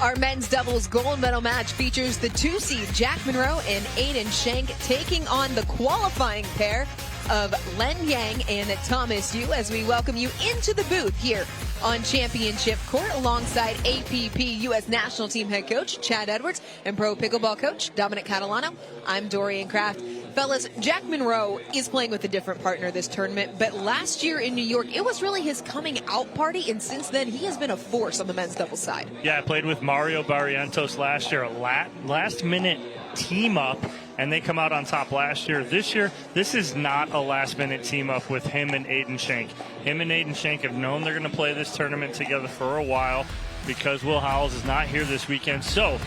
Our men's doubles gold medal match features the 2-seed Jack Munro and Aidan Schenk taking on the qualifying pair of Len Yang and Thomas Yu as we welcome you into the booth here on Championship Court alongside APP U.S. National Team head coach Chad Edwards and pro pickleball coach Dominic Catalano. I'm Dorian Kraft. Fellas, Jack Munro is playing with a different partner this tournament, but last year in New York, it was really his coming out party, and since then, he has been a force on the men's doubles side. Yeah, I played with Mario Barrientos last year, a last-minute team-up, and they come out on top last year. This year, this is not a last-minute team-up with him and Aidan Schenk. Him and Aidan Schenk have known they're going to play this tournament together for a while because Will Howells is not here this weekend. So,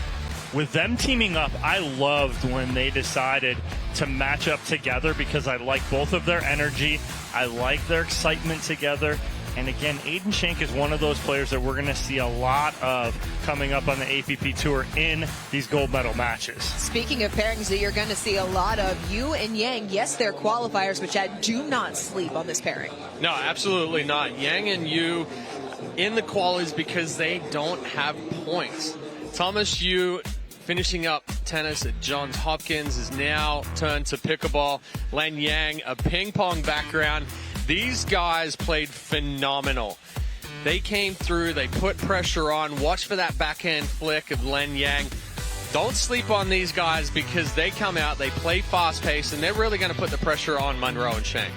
with them teaming up, I loved when they decided to match up together because I like both of their energy. I like their excitement together. And again, Aidan Schenk is one of those players that we're going to see a lot of coming up on the APP Tour in these gold medal matches. Speaking of pairings that you're going to see a lot of, Yu and Yang, yes, they're qualifiers, but Chad, do not sleep on this pairing. No, absolutely not. Yang and Yu in the qualies because they don't have points. Thomas Yu finishing up tennis at Johns Hopkins is now turned to pickleball. Len Yang, a ping pong background. These guys played phenomenal. They came through, they put pressure on. Watch for that backhand flick of Len Yang. Don't sleep on these guys because they come out, they play fast pace, and they're really going to put the pressure on Munro and Schenk.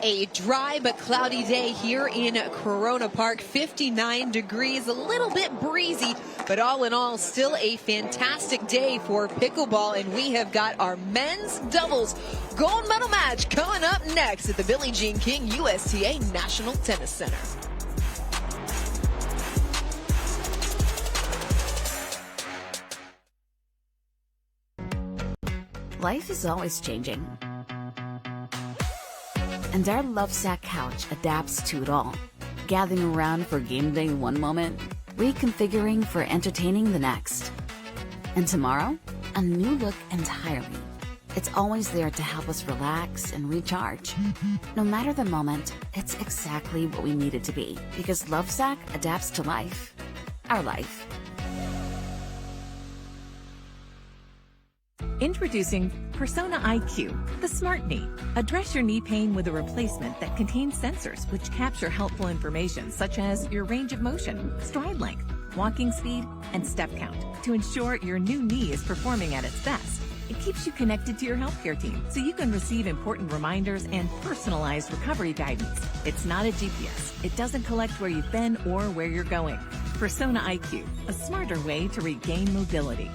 A dry but cloudy day here in Corona Park, 59 degrees, a little bit breezy, but all in all, still a fantastic day for pickleball, and we have got our men's doubles gold medal match coming up next at the Billie Jean King USTA National Tennis Center. Life is always changing. And our Lovesac couch adapts to it all. Gathering around for game day one moment, reconfiguring for entertaining the next. And tomorrow, a new look entirely. It's always there to help us relax and recharge. No matter the moment, it's exactly what we need it to be. Because Lovesac adapts to life. Our life. Introducing Persona IQ, the smart knee. Address your knee pain with a replacement that contains sensors which capture helpful information such as your range of motion, stride length, walking speed, and step count to ensure your new knee is performing at its best. It keeps you connected to your healthcare team so you can receive important reminders and personalized recovery guidance. It's not a GPS. It doesn't collect where you've been or where you're going. Persona IQ, a smarter way to regain mobility.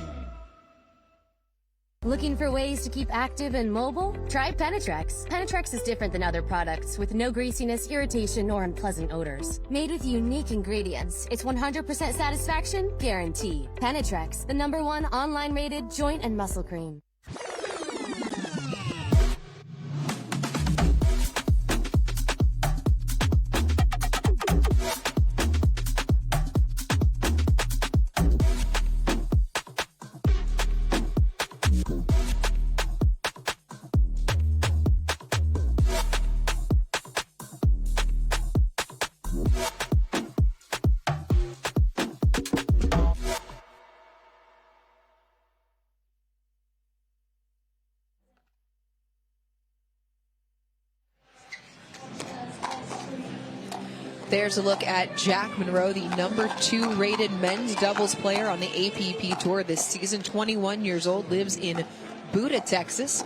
Looking for ways to keep active and mobile? Try Penetrex. Penetrex is different than other products with no greasiness, irritation, or unpleasant odors. Made with unique ingredients, it's 100% satisfaction guaranteed. Penetrex, the #1 online rated joint and muscle cream. There's a look at Jack Munro, the #2 rated men's doubles player on the APP Tour this season. 21 years old, lives in Buda, Texas.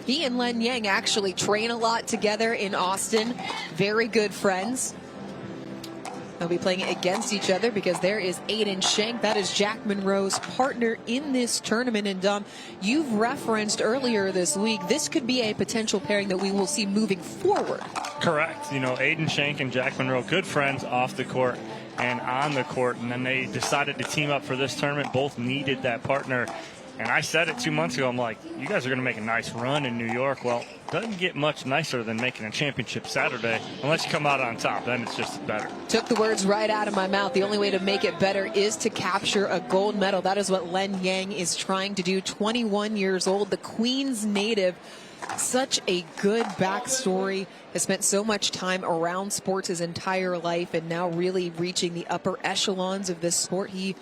He and Len Yang actually train a lot together in Austin. Very good friends. They'll be playing against each other because there is Aidan Schenk. That is Jack Munro's partner in this tournament. And Dom, you've referenced earlier this week, this could be a potential pairing that we will see moving forward. Correct. You know, Aidan Schenk and Jack Munro, good friends off the court and on the court. And then they decided to team up for this tournament. Both needed that partner. And I said it 2 months ago, I'm like, you guys are going to make a nice run in New York. Well, it doesn't get much nicer than making a championship Saturday unless you come out on top. Then it's just better. Took the words right out of my mouth. The only way to make it better is to capture a gold medal. That is what Len Yang is trying to do. 21 years old, the Queens native. Such a good backstory. Has spent so much time around sports his entire life, and now really reaching the upper echelons of this sport. He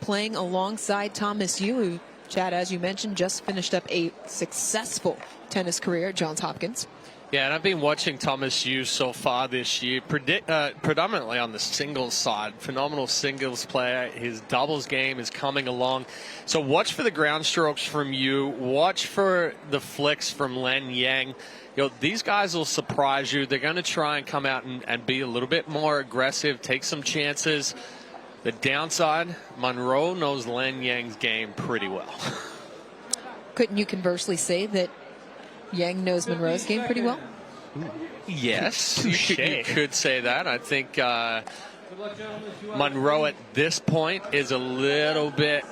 playing alongside Thomas Yu, who, Chad, as you mentioned, just finished up a successful tennis career at Johns Hopkins. Yeah, and I've been watching Thomas Yu so far this year, predominantly on the singles side. Phenomenal singles player. His doubles game is coming along. So watch for the ground strokes from Yu. Watch for the flicks from Len Yang. You know, these guys will surprise you. They're going to try and come out and be a little bit more aggressive, take some chances. The downside, Munro knows Len Yang's game pretty well. Couldn't you conversely say that Yang knows Munro's game pretty well? Yes, you could say that. I think Munro at this point is a little bit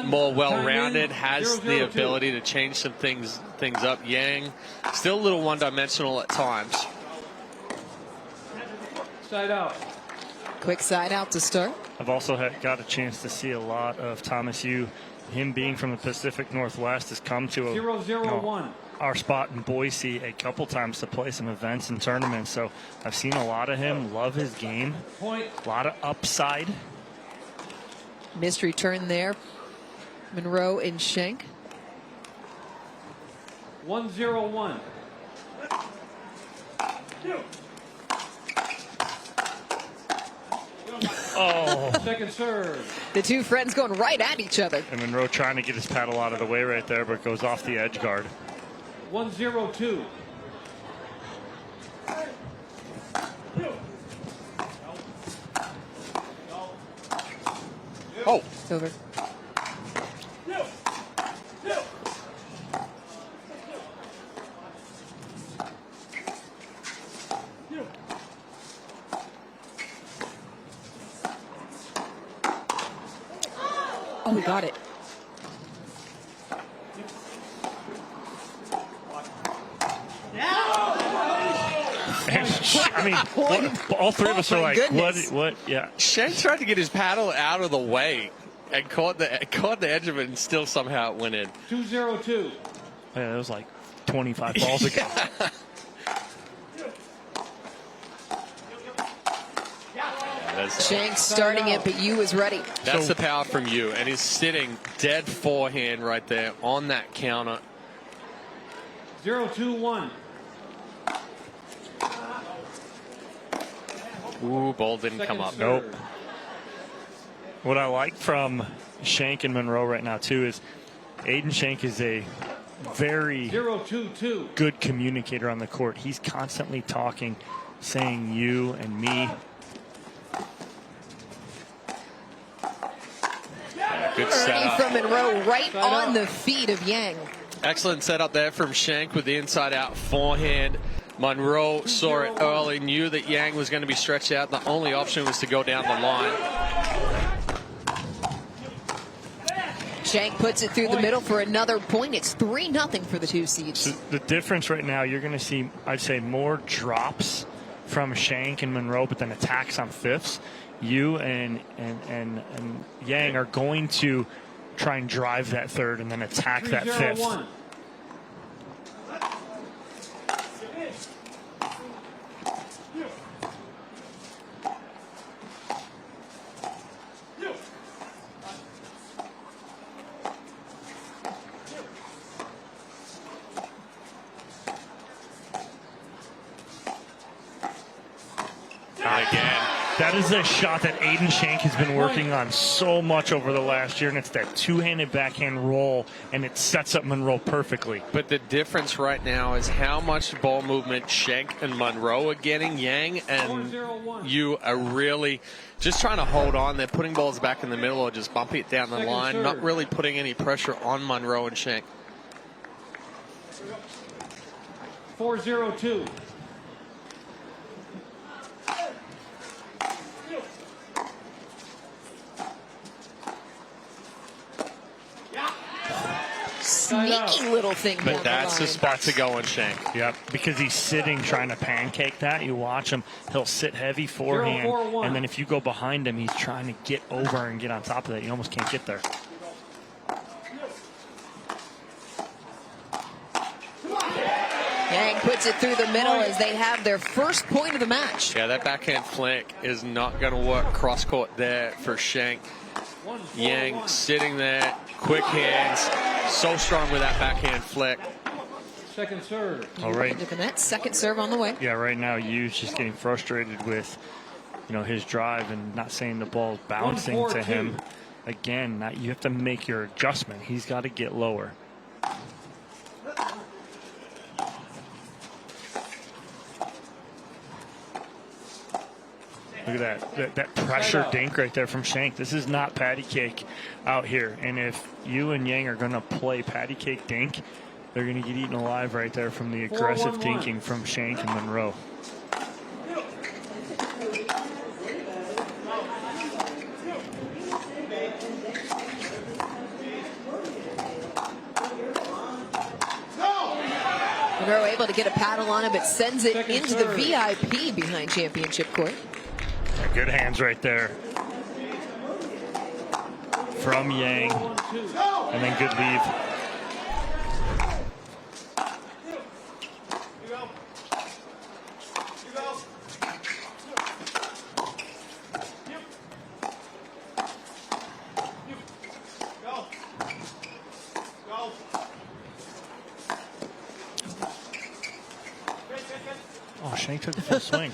more well-rounded, has the ability to change some things up. Yang, still a little one-dimensional at times. Side out. Quick side out to start. I've also got a chance to see a lot of Thomas Yu. Him being from the Pacific Northwest has come to 0-0-1. Our spot in Boise a couple times to play some events and tournaments. So I've seen a lot of him, love his game, a lot of upside. Mystery turn there. Munro and Schenk. 1-0-1. Oh. Second serve. The two friends going right at each other. And Munro trying to get his paddle out of the way right there, but goes off the edge guard. 1-0-2. Oh, It's over. Oh, we got it. I mean, all three of us are like, what? Yeah. Schenk tried to get his paddle out of the way and caught the edge of it, and still somehow it went in. 2-0-2. Yeah, that was like 25 balls ago. Schenk starting it, but Yu is ready. That's the power from Yu, and he's sitting dead forehand right there on that counter. 0-2-1. Ooh, ball didn't come up. Nope. What I like from Schenk and Munro right now, too, is Aidan Schenk is a very 0-2-2. good communicator on the court. He's constantly talking, saying you and me. Good setup. From Munro right on the feet of Yang. Excellent setup there from Schenk with the inside-out forehand. Munro saw it early, knew that Yang was going to be stretched out. The only option was to go down the line. Schenk puts it through the middle for another point. It's 3-0 for the two seeds. So the difference right now, you're going to see, I'd say, more drops from Schenk and Munro, but then attacks on fifths. You and Yang are going to try and drive that third and then attack that fifth. 3-0-1. That is a shot that Aidan Schenk has been working on so much over the last year, and it's that two-handed backhand roll, and it sets up Munro perfectly. But the difference right now is how much ball movement Schenk and Munro are getting. Yang and Yu are really just trying to hold on. They're putting balls back in the middle or just bumping it down the line, not really putting any pressure on Munro and Schenk. 4-0-2. Sneaky little thing. But that's the spot to go on Schenk. Yep, because he's sitting trying to pancake that. You watch him, he'll sit heavy forehand, and then if you go behind him, he's trying to get over and get on top of that. You almost can't get there. puts it through the middle as they have their first point of the match. Yeah, that backhand flank is not going to work cross court there for Schenk. Yang sitting there, quick hands, so strong with that backhand flick. Second serve. All right. Into the net, second serve on the way. Yeah, right now Yu's just getting frustrated with, his drive, and not saying the ball's bouncing to him. Again, you have to make your adjustment. He's got to get lower. Look at that pressure dink right there from Schenk. This is not patty cake out here. And if Yu and Yang are going to play patty cake dink, they're going to get eaten alive right there from the aggressive dinking from Schenk and Munro. Munro able to get a paddle on it, but sends it into the VIP behind championship court. Good hands right there from Yang, and then good leave. Oh, Schenk took the full swing.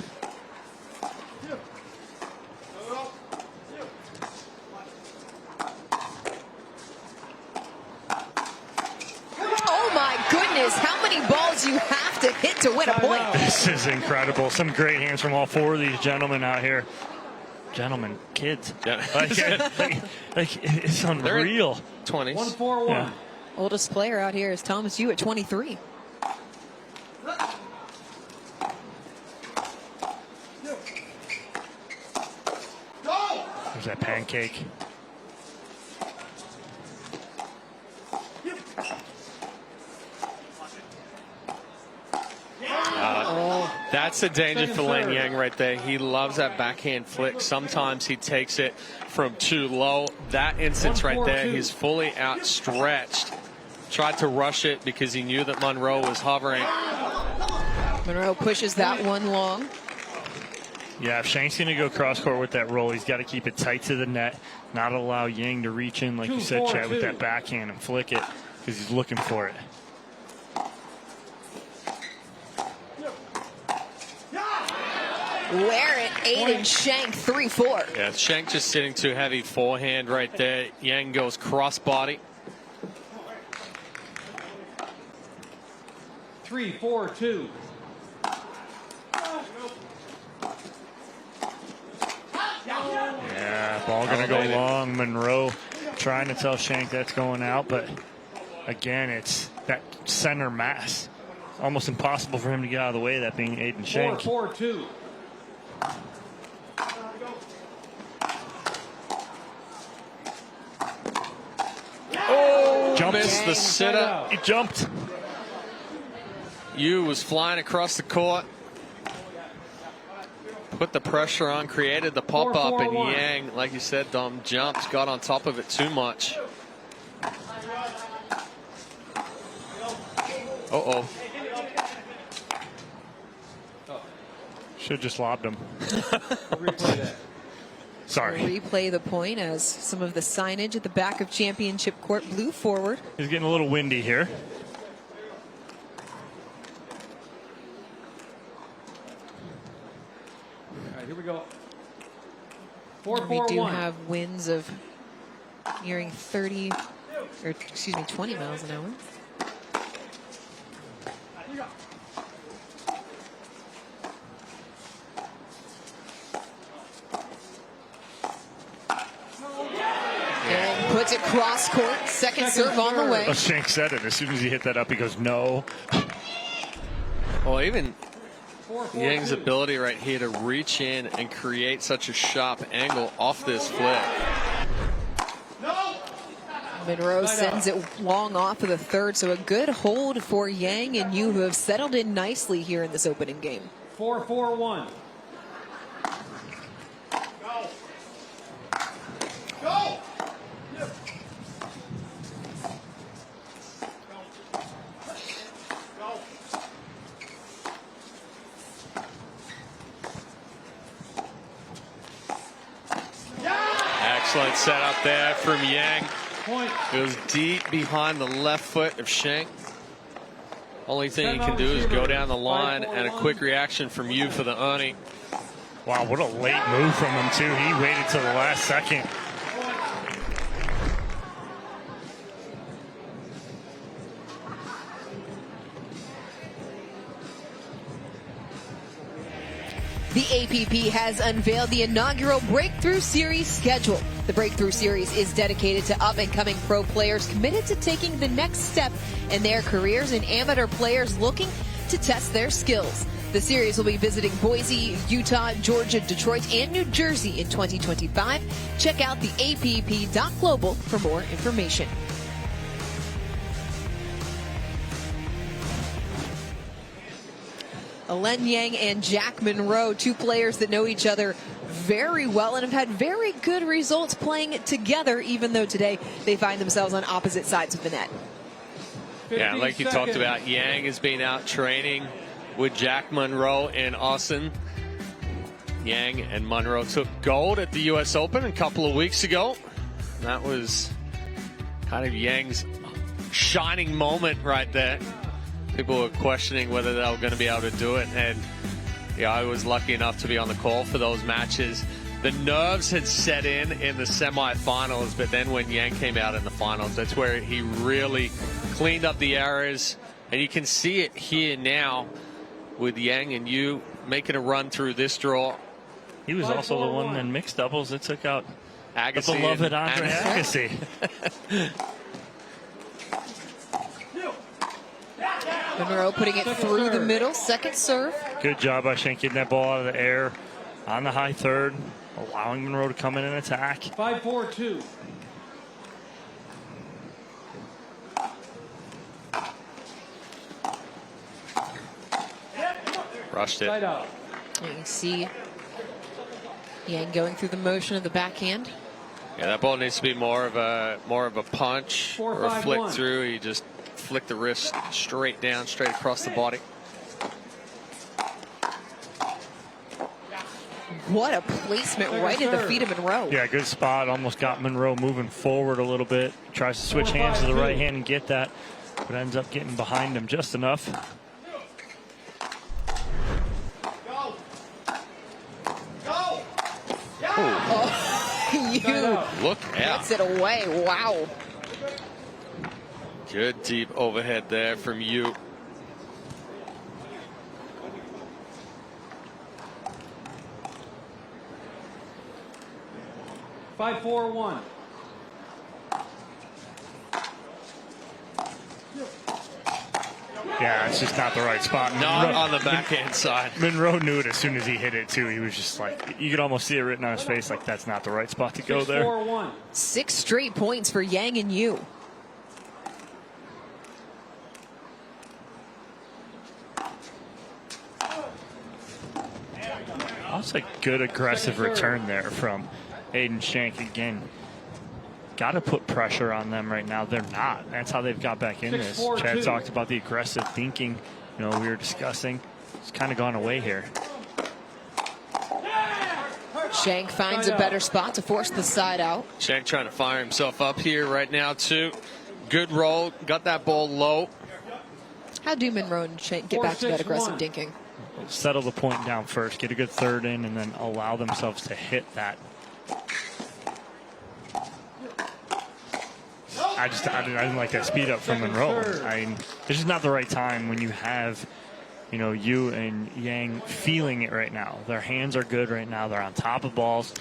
How many balls you have to hit to win a point. This is incredible. Some great hands from all four of these gentlemen out here. Gentlemen, kids. Yeah. It's unreal. 20s. 1-4-1. Yeah. Oldest player out here is Thomas Yu at 23. There's that pancake. That's a danger for Len Yang right there. He loves that backhand flick. Sometimes he takes it from too low. That instance right there, he's fully outstretched. Tried to rush it because he knew that Munro was hovering. Munro pushes that one long. Yeah, if Shank's going to go cross court with that roll, he's got to keep it tight to the net, not allow Yang to reach in, like you said, Chad, with that backhand and flick it because he's looking for it. Wear it, Aidan Schenk, 3-4. Yeah, Schenk just sitting too heavy forehand right there. Yang goes crossbody. 3-4-2. Yeah, ball going to go long. Munro trying to tell Schenk that's going out, but again, it's that center mass. Almost impossible for him to get out of the way, that being Aidan Schenk. 4-4-2. Oh, missed the sitter. He jumped. Yu was flying across the court. Put the pressure on, created the pop-up, and Yang, like you said, Dom, jumped, got on top of it too much. Uh-oh. Should have just lobbed him. Replay that. Sorry. Replay the point as some of the signage at the back of championship court blew forward. It's getting a little windy here. All right, here we go. We do 4-4-1. have winds of nearing 20 miles an hour. And puts it cross court. Second serve on the way. Schenk said it. As soon as he hit that up, he goes, no. Well, even 4-4-2. Yang's ability right here to reach in and create such a sharp angle off this flick. Munro sends it long off of the third, so a good hold for Yang and Yu, who have settled in nicely here in this opening game. 4-4-1. Excellent setup there from Yang. Point. Goes deep behind the left foot of Schenk. Only thing he can do is go down the line, and a quick reaction from you for the Ernie. Wow, what a late move from him, too. He waited till the last second. The APP has unveiled the inaugural Breakthrough Series schedule. The Breakthrough Series is dedicated to up-and-coming pro players committed to taking the next step in their careers and amateur players looking to test their skills. The series will be visiting Boise, Utah, Georgia, Detroit, and New Jersey in 2025. Check out the app.global for more information. Len Yang and Jack Munro, two players that know each other very well and have had very good results playing together, even though today they find themselves on opposite sides of the net. Yeah, like you talked about, Yang has been out training with Jack Munro in Austin. Yang and Munro took gold at the US Open a couple of weeks ago. That was kind of Yang's shining moment right there. People were questioning whether they were going to be able to do it, and yeah, I was lucky enough to be on the call for those matches. The nerves had set in the semifinals, but then when Yang came out in the finals, that's where he really cleaned up the errors, and you can see it here now with Yang and you making a run through this draw. He was also the one in mixed doubles that took out Agassi, the beloved Andre Agassi. Munro putting it through the middle, second serve. Good job by Schenk getting that ball out of the air on the high third, allowing Munro to come in and attack. 5-4-2. Rushed it. Side out. You can see Yang going through the motion of the backhand. Yeah, that ball needs to be more of a punch or a flick through. He just flicked the wrist straight down, straight across the body. What a placement right at the feet of Munro. Yeah, good spot. Almost got Munro moving forward a little bit. Tries to switch hands to the right hand and get that, but ends up getting behind him just enough. Look out. Gets it away. Wow. Good deep overhead there from you. Five, 4-1. Yeah, it's just not the right spot. Not on the backhand side. Munro knew it as soon as he hit it, too. He was just like, you could almost see it written on his face, like that's not the right spot to go there. 6-4-1. 6 straight points for Yang and Yu. That's a good aggressive return there from Aidan Schenk again. Got to put pressure on them right now. They're not. That's how they've got back in this. Chad talked about the aggressive thinking, we were discussing. It's kind of gone away here. Schenk finds a better spot to force the side out. Schenk trying to fire himself up here right now, too. Good roll. Got that ball low. How do Munro and Schenk get back to that aggressive dinking? Settle the point down first, get a good third in, and then allow themselves to hit that. I didn't like that speed up from Munro. This is not the right time when you have, you and Yang feeling it right now. Their hands are good right now. They're on top of balls.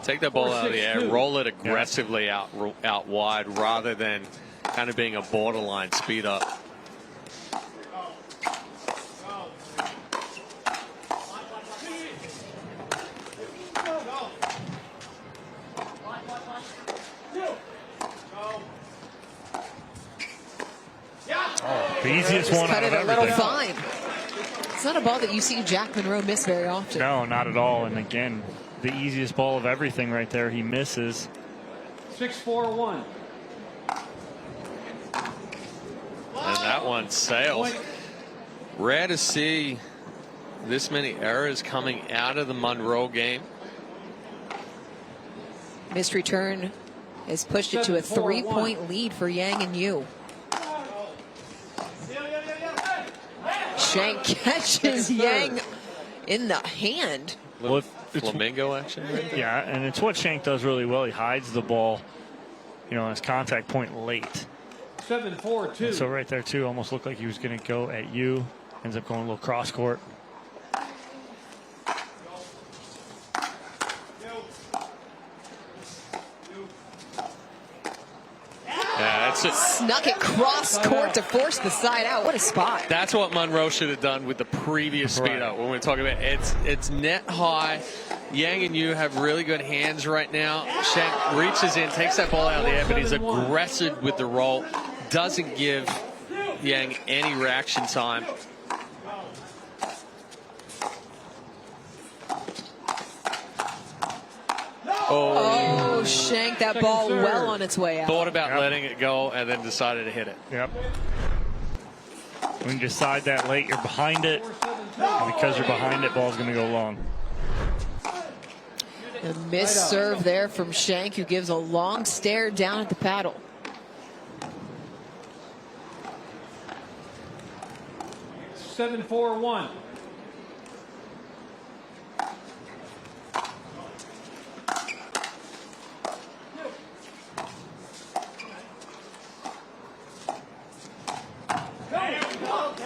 Take that ball out of the air, roll it aggressively out wide rather than kind of being a borderline speed up. The easiest one out of everything. Cut it a little fine. It's not a ball that you see Jack Munro miss very often. No, not at all. And again, the easiest ball of everything right there. He misses. 6-4-1. And that one sails. Rare to see this many errors coming out of the Munro game. Missed return has pushed it to a 3-point lead for Yang and Yu. Schenk catches Yang in the hand. Little flamingo action right there. Yeah, and it's what Schenk does really well. He hides the ball, on his contact point late. 7-4-2. So right there too, almost looked like he was going to go at Yu. Ends up going a little cross court. Yeah, that's it. Snuck it cross court to force the side out. What a spot. That's what Munro should have done with the previous speed up. When we're talking about it's net high. Yang and Yu have really good hands right now. Schenk reaches in, takes that ball out of the air, but he's aggressive with the roll. Doesn't give Yang any reaction time. Oh, Schenk, that ball well on its way out. Thought about letting it go and then decided to hit it. Yep. When you decide that late, you're behind it. And because you're behind it, ball's going to go long. A missed serve there from Schenk, who gives a long stare down at the paddle. Seven, 4-1.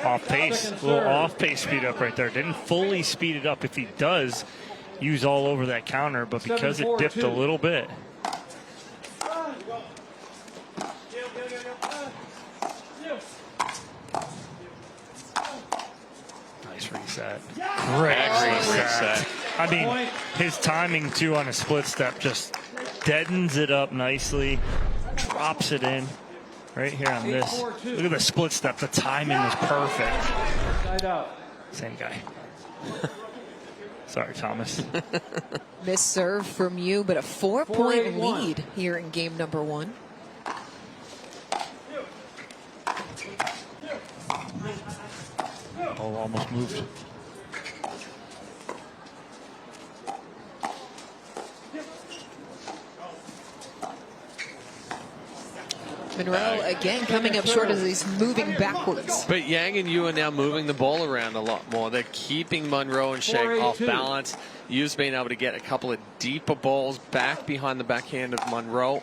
Off pace, a little off pace speed up right there. Didn't fully speed it up. If he does use all over that counter, but because it dipped a little bit. Nice reset. Great reset. I mean, his timing too on a split step just deadens it up nicely, drops it in. Right here on this. Look at the split step. The timing was perfect. Side out. Same guy. Sorry, Thomas. Missed serve from Yu, but a 4-point lead here in game number 1. Oh, almost moved. Munro again coming up short as he's moving backwards. But Yang and Yu are now moving the ball around a lot more. They're keeping Munro and Schenk off balance. Yu's been able to get a couple of deeper balls back behind the backhand of Munro.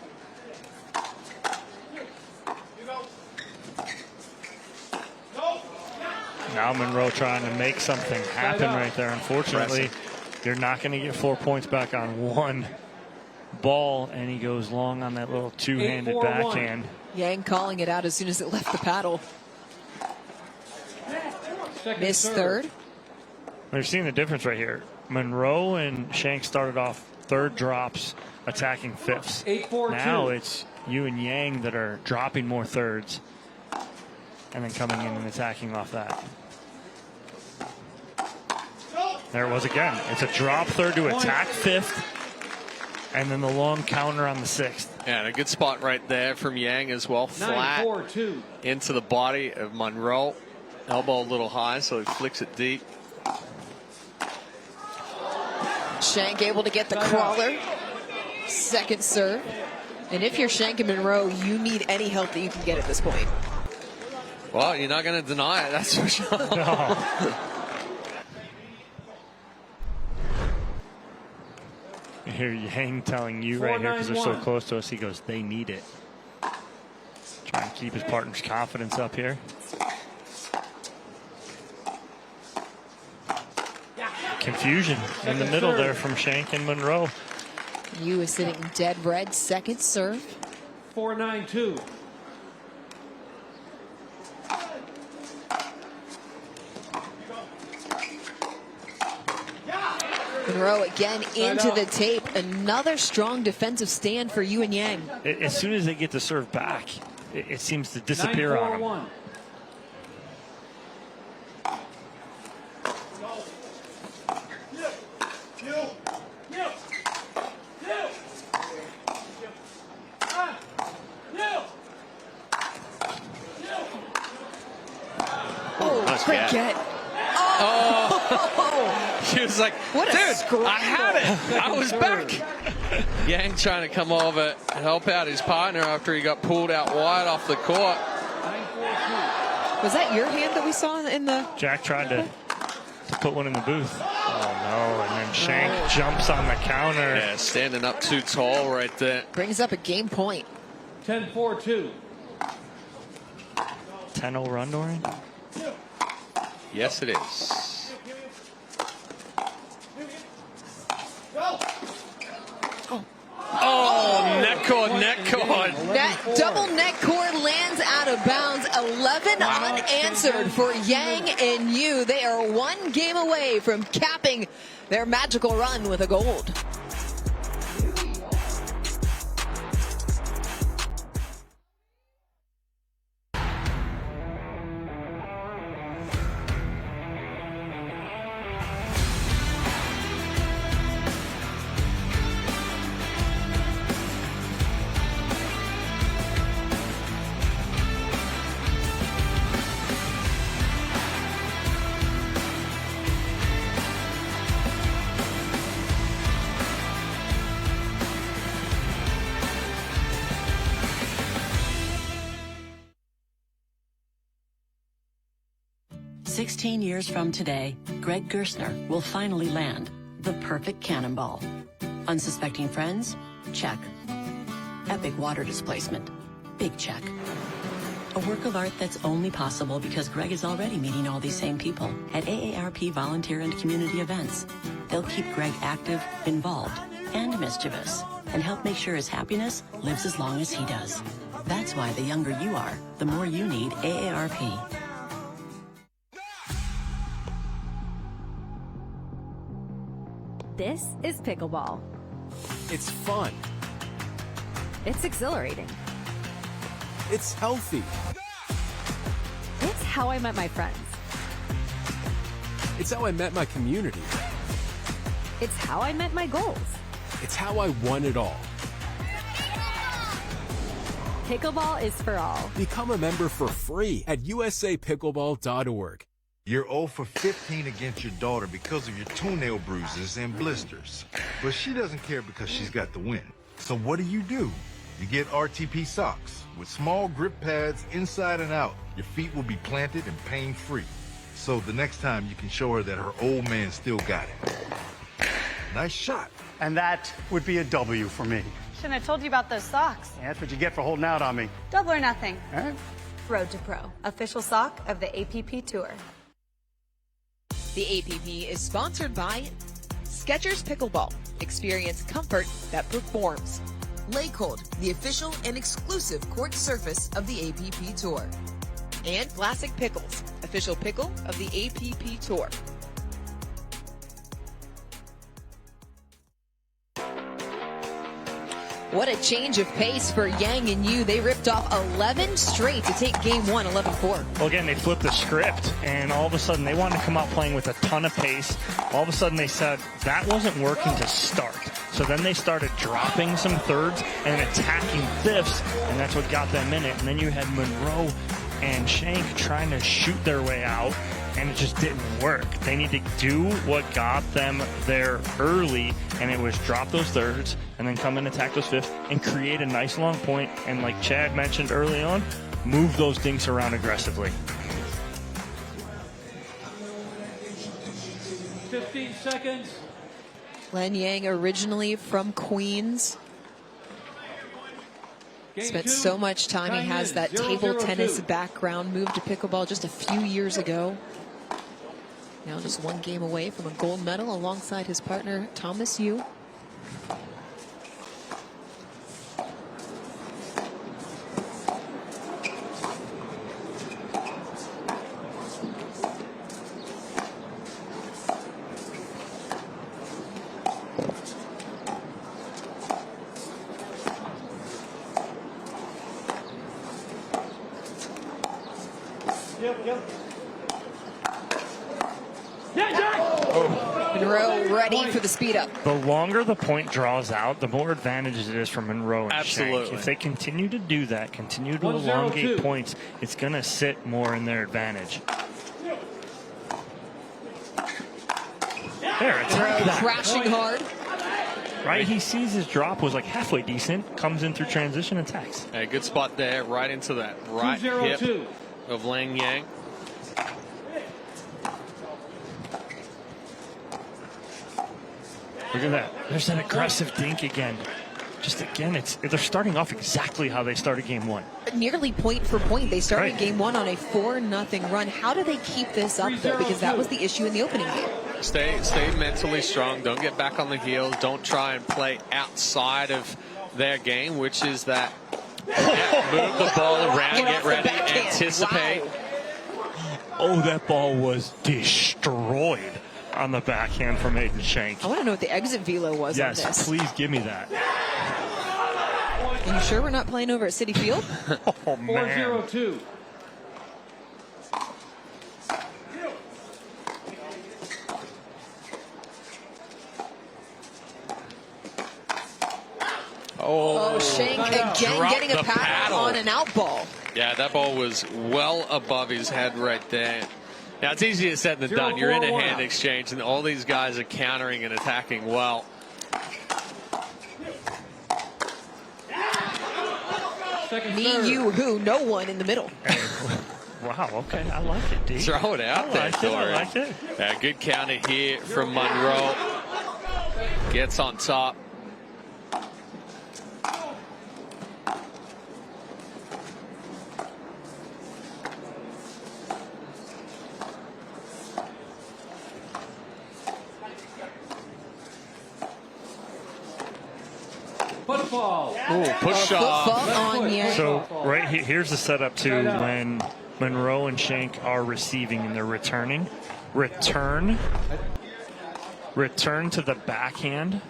Now Munro trying to make something happen right there. Unfortunately, you're not going to get 4 points back on one ball, and he goes long on that little two-handed backhand. Yang calling it out as soon as it left the paddle. Missed third. We're seeing the difference right here. Munro and Schenk started off third drops, attacking fifths. Now it's Yu and Yang that are dropping more thirds and then coming in and attacking off that. There it was again. It's a drop third to attack fifth, and then the long counter on the sixth. Yeah, and a good spot right there from Yang as well. Flat into the body of Munro. Elbow a little high, so he flicks it deep. Schenk able to get the crawler. Second serve. And if you're Schenk and Munro, you need any help that you can get at this point. Well, you're not going to deny it, that's for sure. No. You hear Yang telling you right here, because they're so close to us, he goes, they need it. Trying to keep his partner's confidence up here. Confusion in the middle there from Schenk and Munro. Yu is sitting dead red. Second serve. 4-9-2. Munro again into the tape. Another strong defensive stand for Yu and Yang. As soon as they get the serve back, it seems to disappear on them. Great get. Oh. She was like, what dude, I had it. I was back. Yang trying to come over and help out his partner after he got pulled out wide off the court. 9-4-2. Was that your hand that we saw in the... Jack tried to put one in the booth. Oh, no. And then Schenk jumps on the counter. Yeah, standing up too tall right there. Brings up a game point. 10-4-2. 10-0 run, Dorian? Yes, it is. Oh, neck cord. That double neck cord lands out of bounds. 11 unanswered for Yang and Yu. They are one game away from capping their magical run with a gold. "16 years from today, Greg Gerstner will finally land the perfect cannonball. Unsuspecting friends? Check. Epic water displacement? Big check. A work of art that's only possible because Greg is already meeting all these same people at AARP volunteer and community events. They'll keep Greg active, involved, and mischievous, and help make sure his happiness lives as long as he does. That's why the younger you are, the more you need AARP. This is pickleball. It's fun. It's exhilarating. It's healthy. It's how I met my friends. It's how I met my community. It's how I met my goals. It's how I won it all. Pickleball is for all. Become a member for free at usapickleball.org. You're 0 for 15 against your daughter because of your toenail bruises and blisters. But she doesn't care because she's got the win. So what do? You get RTP socks with small grip pads inside and out. Your feet will be planted and pain-free. So the next time you can show her that her old man still got it. Nice shot. And that would be a W for me. Shouldn't have told you about those socks. Yeah, that's what you get for holding out on me. Double or nothing. All right. Road to Pro, official sock of the APP Tour. The APP is sponsored by Skechers Pickleball. Experience comfort that performs. Lay Cold, the official and exclusive court surface of the APP Tour. And Classic Pickles, official pickle of the APP Tour. What a change of pace for Yang and Yu. They ripped off 11 straight to take game one, 11-4. Well, again, they flipped the script, and all of a sudden they wanted to come out playing with a ton of pace. All of a sudden they said that wasn't working to start. So then they started dropping some thirds and attacking fifths, and that's what got them in it. And then you had Munro and Schenk trying to shoot their way out, and it just didn't work. They need to do what got them there early, and it was drop those thirds and then come and attack those fifths and create a nice long point, and like Chad mentioned early on, move those dinks around aggressively. 15 seconds. Len Yang, originally from Queens. Spent so much time. He has that table tennis background. Moved to pickleball just a few years ago. Now just one game away from a gold medal alongside his partner, Thomas Yu. Munro ready for the speed up. The longer the point draws out, the more advantages it is for Munro and Absolutely. Schenk. If they continue to do that, continue to elongate points, it's going to sit more in their advantage. There, attack that. Crashing hard. right? He sees his drop was like halfway decent, comes in through transition, attacks. Hey, good spot there, right into that right hip of Lang Yang. Look at that. There's that aggressive dink again. Just again, they're starting off exactly how they started game one. Nearly point for point. They started game one on a 4-0 run. How do they keep this up, though? Because that was the issue in the opening game. Stay mentally strong. Don't get back on the heels. Don't try and play outside of their game, which is that move the ball around, get ready, anticipate. Wow. Oh, that ball was destroyed on the backhand from Aidan Schenk. I want to know what the exit velo was on this. Yes, please give me that. Are you sure we're not playing over at Citi Field? Oh, man. 4-0-2. Oh, Schenk again getting a paddle on an out ball. Yeah, that ball was well above his head right there. Now, it's easier said than done. You're in a hand exchange, and all these guys are countering and attacking well. Me, you, who, no one in the middle. Wow, okay, I like it, D. Throw it out there, I like it. Good counter here from Munro. Gets on top. Push on Yang. So right here's the setup to when Munro and Schenk are receiving and they're returning. Return to the backhand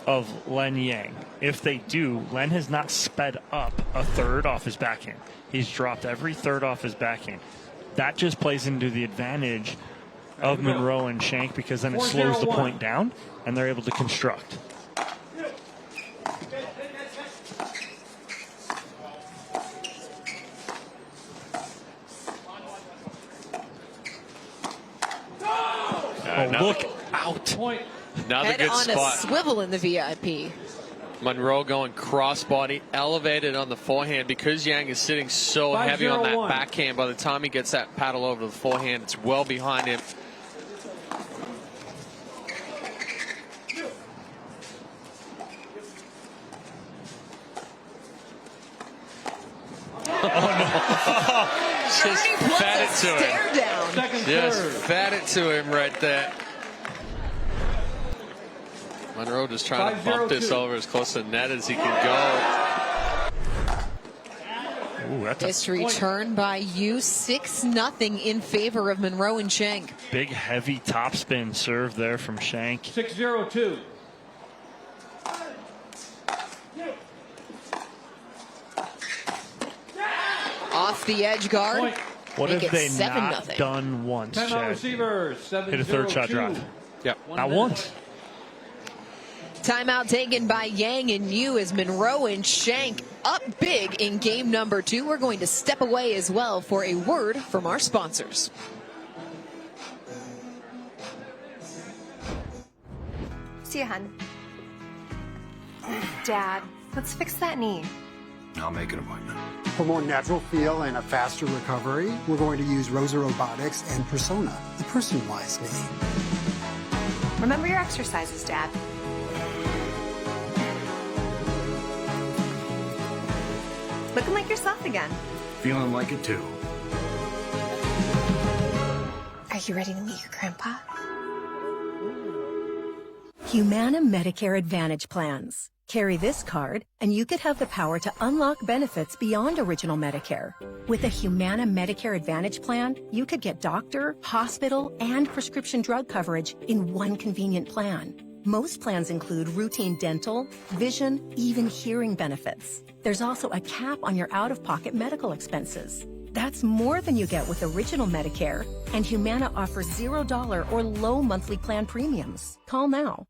of Len Yang. If they do, Len has not sped up a third off his backhand. He's dropped every third off his backhand. That just plays into the advantage of Munro and Schenk because then it slows the point down and they're able to construct. Look out. Another Head good on spot. a swivel in the VIP. Munro going crossbody, elevated on the forehand. Because Yang is sitting so heavy on that backhand, by the time he gets that paddle over to the forehand, it's well behind him. Just fed it to him. Just fed it to him right there. Munro just trying to bump this over as close to the net as he can go. Ooh, that's this return by you, 6-0 in favor of Munro and Schenk. Big heavy topspin serve there from Schenk. 6-0-2. Off the edge guard. Point. What Make have it they not 7-0. done once, Chad? Receivers, 7-0-2. Hit a third shot drive. Yep. Not once. Timeout taken by Yang and Yu as Munro and Schenk up big in game number 2. We're going to step away as well for a word from our sponsors. See you, hun. Dad, let's fix that knee. I'll make an appointment. For more natural feel and a faster recovery, we're going to use Rosa Robotics and Persona, the personalized knee. Remember your exercises, Dad. Looking like yourself again. Feeling like it too. Are you ready to meet your grandpa? Humana Medicare Advantage plans. Carry this card, and you could have the power to unlock benefits beyond original Medicare. With a Humana Medicare Advantage plan, you could get doctor, hospital, and prescription drug coverage in one convenient plan. Most plans include routine dental, vision, even hearing benefits. There's also a cap on your out-of-pocket medical expenses. That's more than you get with original Medicare, and Humana offers $0 or low monthly plan premiums. Call now.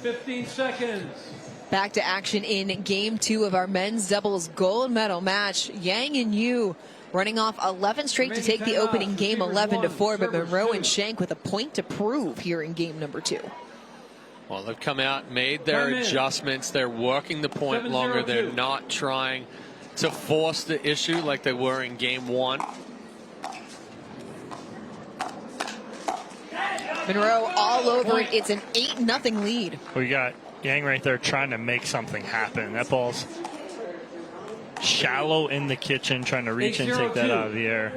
$15 seconds. Back to action in game 2 of our men's doubles gold medal match. Yang and Yu running off 11 straight to take the opening game 11-4, but Munro and Schenk with a point to prove here in game number 2. Well, they've come out, made their adjustments. They're working the point longer. They're not trying to force the issue like they were in game 1. Munro all over it. It's an 8-0 lead. We got Yang right there trying to make something happen. That ball's shallow in the kitchen, trying to reach and take that out of the air.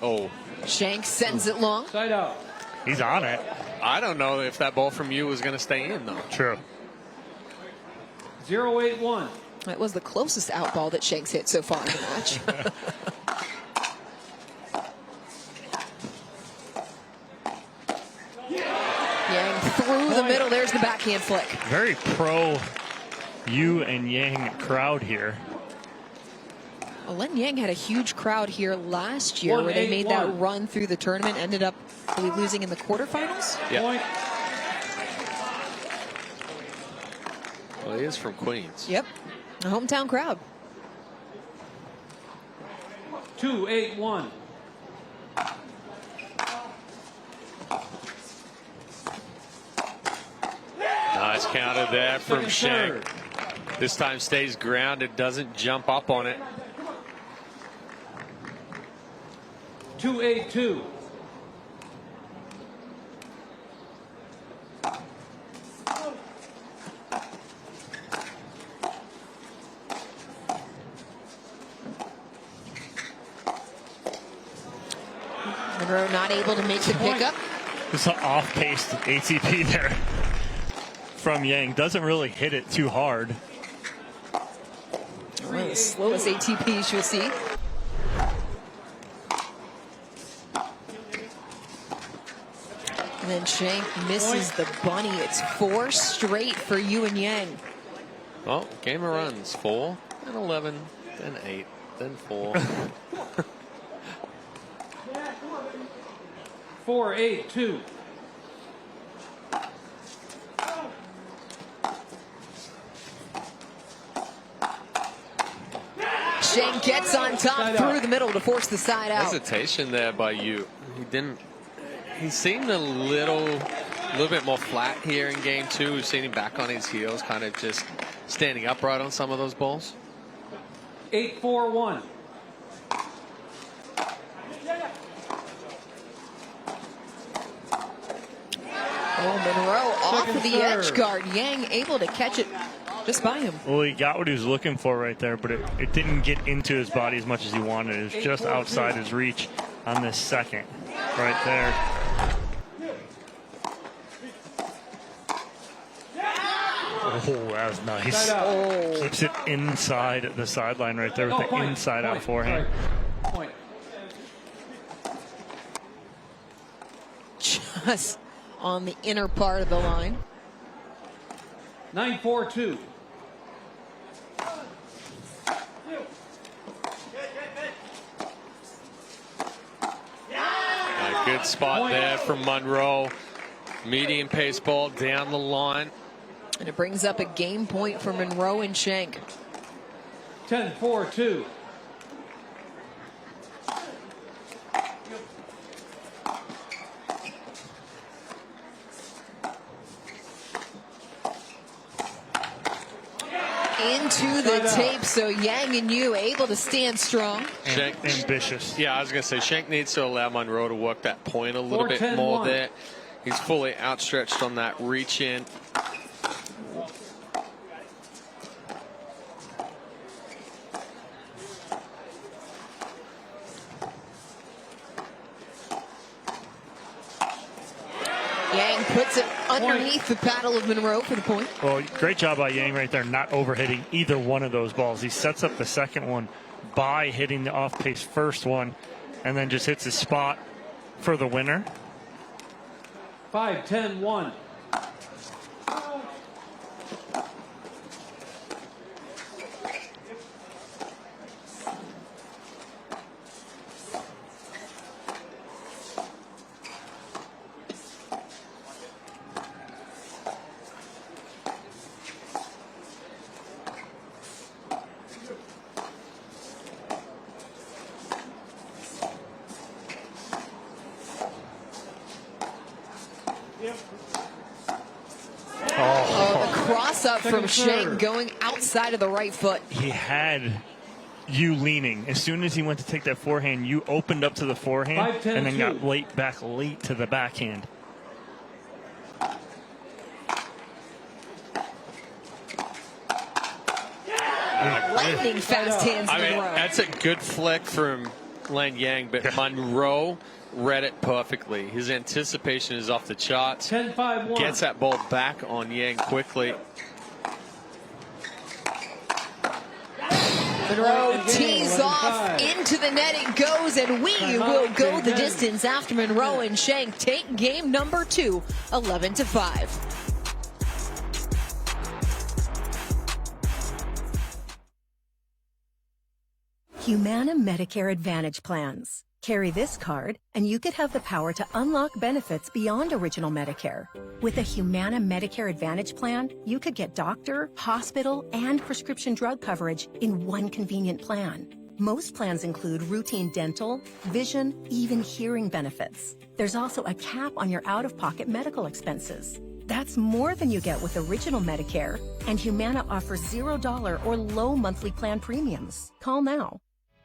Oh. Schenk sends it long. Side out. He's on it. I don't know if that ball from you was going to stay in, though. True. 0-8-1. That was the closest out ball that Schenk's hit so far in the match. Yang through the middle. There's the backhand flick. Very pro Yu and Yang crowd here. Well, Len Yang had a huge crowd here last year where they made that run through the tournament, ended up losing in the quarterfinals. Yeah. Well, he is from Queens. Yep. A hometown crowd. 2-8-1. Nice counter there from Schenk. This time stays grounded, doesn't jump up on it. 2-8-2. Munro not able to make the pickup. This is an off-paced ATP there from Yang. Doesn't really hit it too hard. One of the slowest ATPs you'll see. And then Schenk misses the bunny. It's 4 straight for Yu and Yang. Well, game of runs. 4, then 11, then 8, then 4. 4-8-2. Schenk gets on top through the middle to force the side out. Hesitation there by Yu. He seemed a little bit more flat here in game 2. We've seen him back on his heels, kind of just standing upright on some of those balls. 8-4-1. Oh, Munro off of the edge guard. Yang able to catch it just by him. Well, he got what he was looking for right there, but it didn't get into his body as much as he wanted. It was just outside his reach on this second. Right there. Oh, that was nice. Oh. Keeps it inside the sideline right there with the inside out forehand. Point. Just on the inner part of the line. 9-4-2. A good spot there from Munro. Medium pace ball down the line. And it brings up a game point for Munro and Schenk. 10-4-2. Into the tape, so Yang and Yu able to stand strong. Schenk, ambitious. Yeah, I was going to say, Schenk needs to allow Munro to work that point a little bit more there. He's fully outstretched on that reach in. Yang puts it underneath the paddle of Munro for the point. Well, great job by Yang right there, not overhitting either one of those balls. He sets up the second one by hitting the off-pace first one, and then just hits his spot for the winner. 5-10-1. toss up from Schenk going outside of the right foot. He had you leaning. As soon as he went to take that forehand, you opened up to the forehand and then got late to the backhand. Lightning fast hands. I mean, that's a good flick from Len Yang, but Munro read it perfectly. His anticipation is off the charts. 10-5-1. Gets that ball back on Yang quickly. Monroe tees off into the net. It goes, and we will go the distance after Monroe and Schenk take game number 2, 11-5. Humana Medicare Advantage plans. Carry this card, and you could have the power to unlock benefits beyond original Medicare. With a Humana Medicare Advantage plan, you could get doctor, hospital, and prescription drug coverage in one convenient plan. Most plans include routine dental, vision, even hearing benefits. There's also a cap on your out-of-pocket medical expenses. That's more than you get with original Medicare, and Humana offers $0 or low monthly plan premiums. Call now.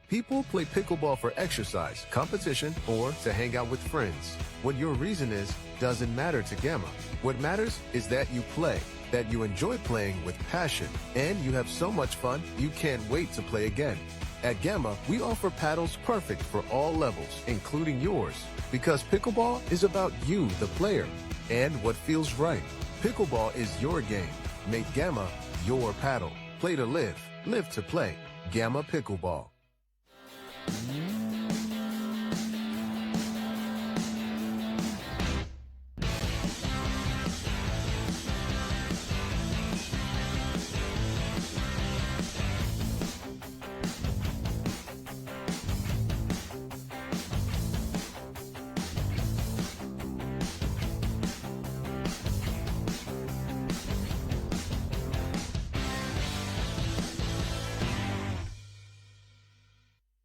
People play pickleball for exercise, competition, or to hang out with friends. What your reason is doesn't matter to Gamma. What matters is that you play, that you enjoy playing with passion, and you have so much fun you can't wait to play again. At Gamma, we offer paddles perfect for all levels, including yours, because pickleball is about you, the player, and what feels right. Pickleball is your game. Make Gamma your paddle. Play to live, live to play. Gamma Pickleball.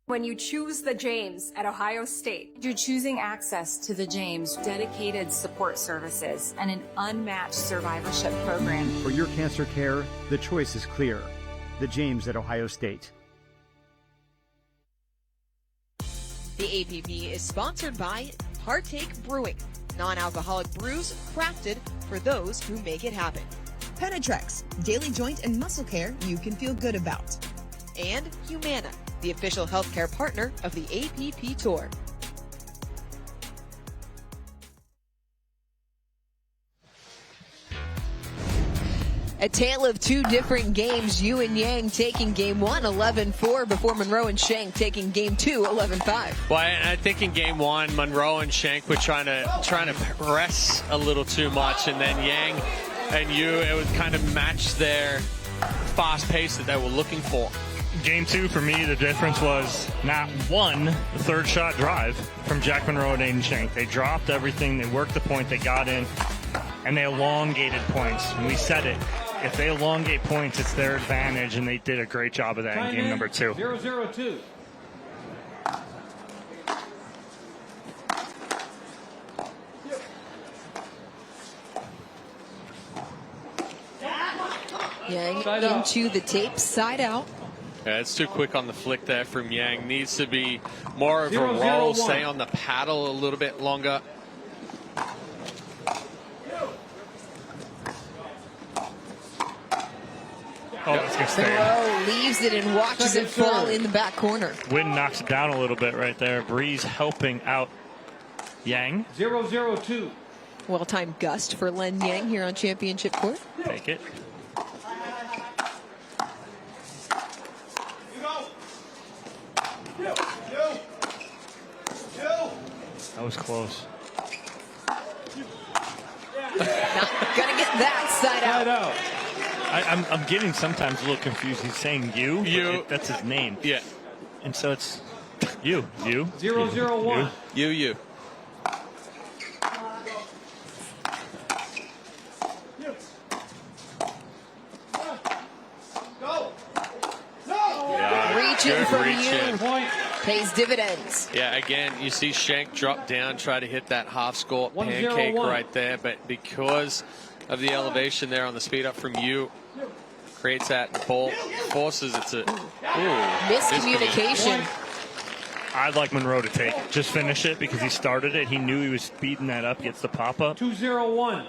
When you choose the James at Ohio State, you're choosing access to the James, dedicated support services, and an unmatched survivorship program. For your cancer care, the choice is clear. The James at Ohio State. The APP is sponsored by Partake Brewing, non-alcoholic brews crafted for those who make it happen. Penetrex, daily joint and muscle care you can feel good about. And Humana, the official healthcare partner of the APP Tour. A tale of two different games. You and Yang taking game 1, 11-4, before Monroe and Schenk taking game 2, 11-5. Well, I think in game 1, Monroe and Schenk were trying to press a little too much, and then Yang and you, it would kind of match their fast pace that they were looking for. Game 2, for me, the difference was not one third shot drive from Jack Monroe and Aidan Schenk. They dropped everything. They worked the point. They got in, and they elongated points. And we said it. If they elongate points, it's their advantage, and they did a great job of that in game number 2. 0-0-2. Yang into the tape, side out. Yeah, it's too quick on the flick there from Yang. Needs to be more of a roll, stay on the paddle a little bit longer. Oh, it's going to stay. Monroe leaves it and watches it fall in the back corner. Wind knocks it down a little bit right there. Breeze helping out Yang. 0-0-2. Well-timed gust for Len Yang here on championship court. Take it. That was close. Not gonna get that side out. I'm getting sometimes a little confused. He's saying you. That's his name. Yeah. And so it's you. 0-0-1. You. Reaching from you. Pays dividends. Yeah, again, you see Schenk drop down, try to hit that half score pancake right there, but because of the elevation there on the speed up from you. Creates that ball, forces it to miscommunication. I'd like Munro to take it. Just finish it because he started it. He knew he was speeding that up. Gets the pop up. 2-0-1.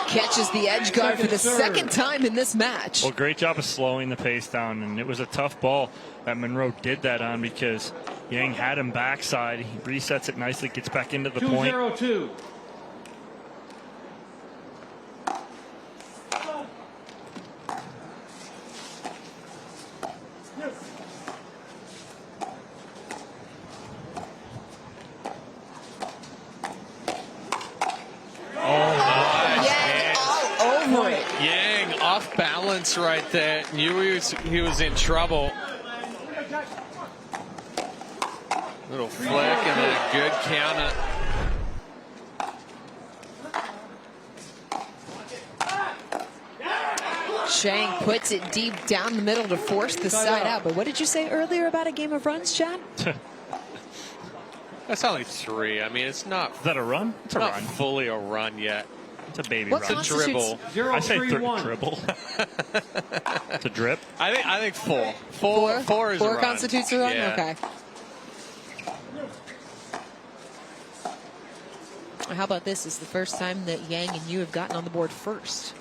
Catches the edge guard for the second time in this match. Well, great job of slowing the pace down, and it was a tough ball that Munro did that on because Yang had him backside. He resets it nicely, gets back into the point. 2-0-2. Yang off balance right there. Knew he was in trouble. Little flick and then a good counter. Schenk puts it deep down the middle to force the side out. But what did you say earlier about a game of runs, Chad? That's only 3. I mean, it's not. Is that a run? It's a not run. Fully a run yet. It's a baby What run. It's a dribble. 0, I say 3-1. dribble. It's a drip. I think 4. 4 is a run. 4 constitutes a run? Yeah. Okay. How about this? It's the first time that Yang and you have gotten on the board first.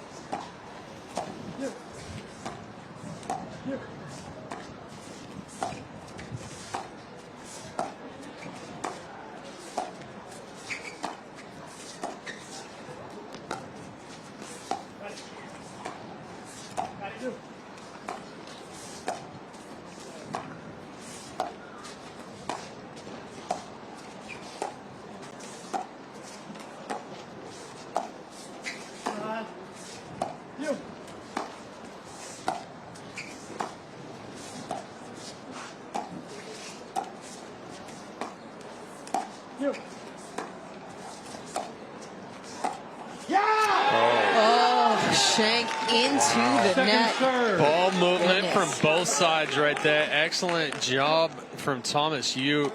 Schenk into the net. Ball movement from both sides right there. Excellent job from Thomas Yu.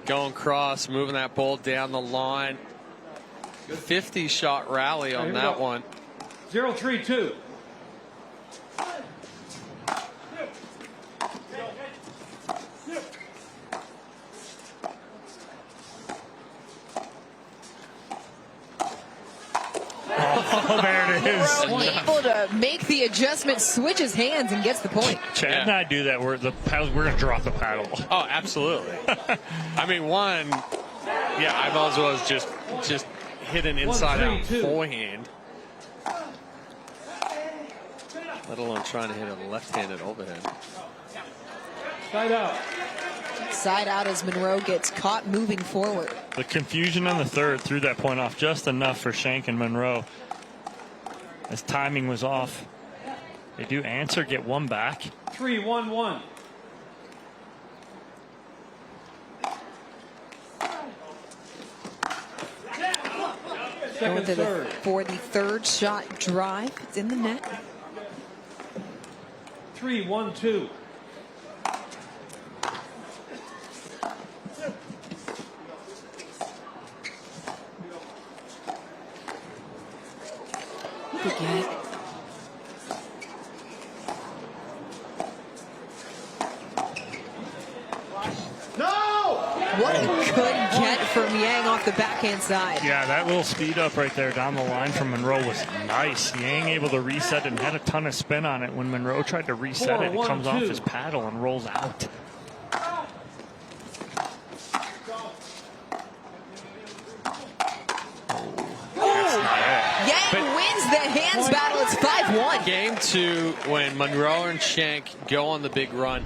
Going cross, moving that ball down the line. 50-shot rally on that one. 0-3-2. Oh, there it is. Able to make the adjustment, switches hands, and gets the point. Chad and I do that. We're going to drop the paddle. Oh, absolutely. I mean, I might as well just hit an inside-out forehand. Let alone trying to hit a left-handed overhead. Side out. Side out as Munro gets caught moving forward. The confusion on the third threw that point off just enough for Schenk and Munro. His timing was off. They do answer, get one back. 3-1-1. Going for the third shot drive. It's in the net. 3-1-2. Again. What a good get from Yang off the backhand side. Yeah, that little speed up right there down the line from Munro was nice. Yang able to reset and had a ton of spin on it. When Munro tried to reset it, it comes off his paddle and rolls out. Wins the hands battle. It's 5-1. Game 2, when Munro and Schenk go on the big run,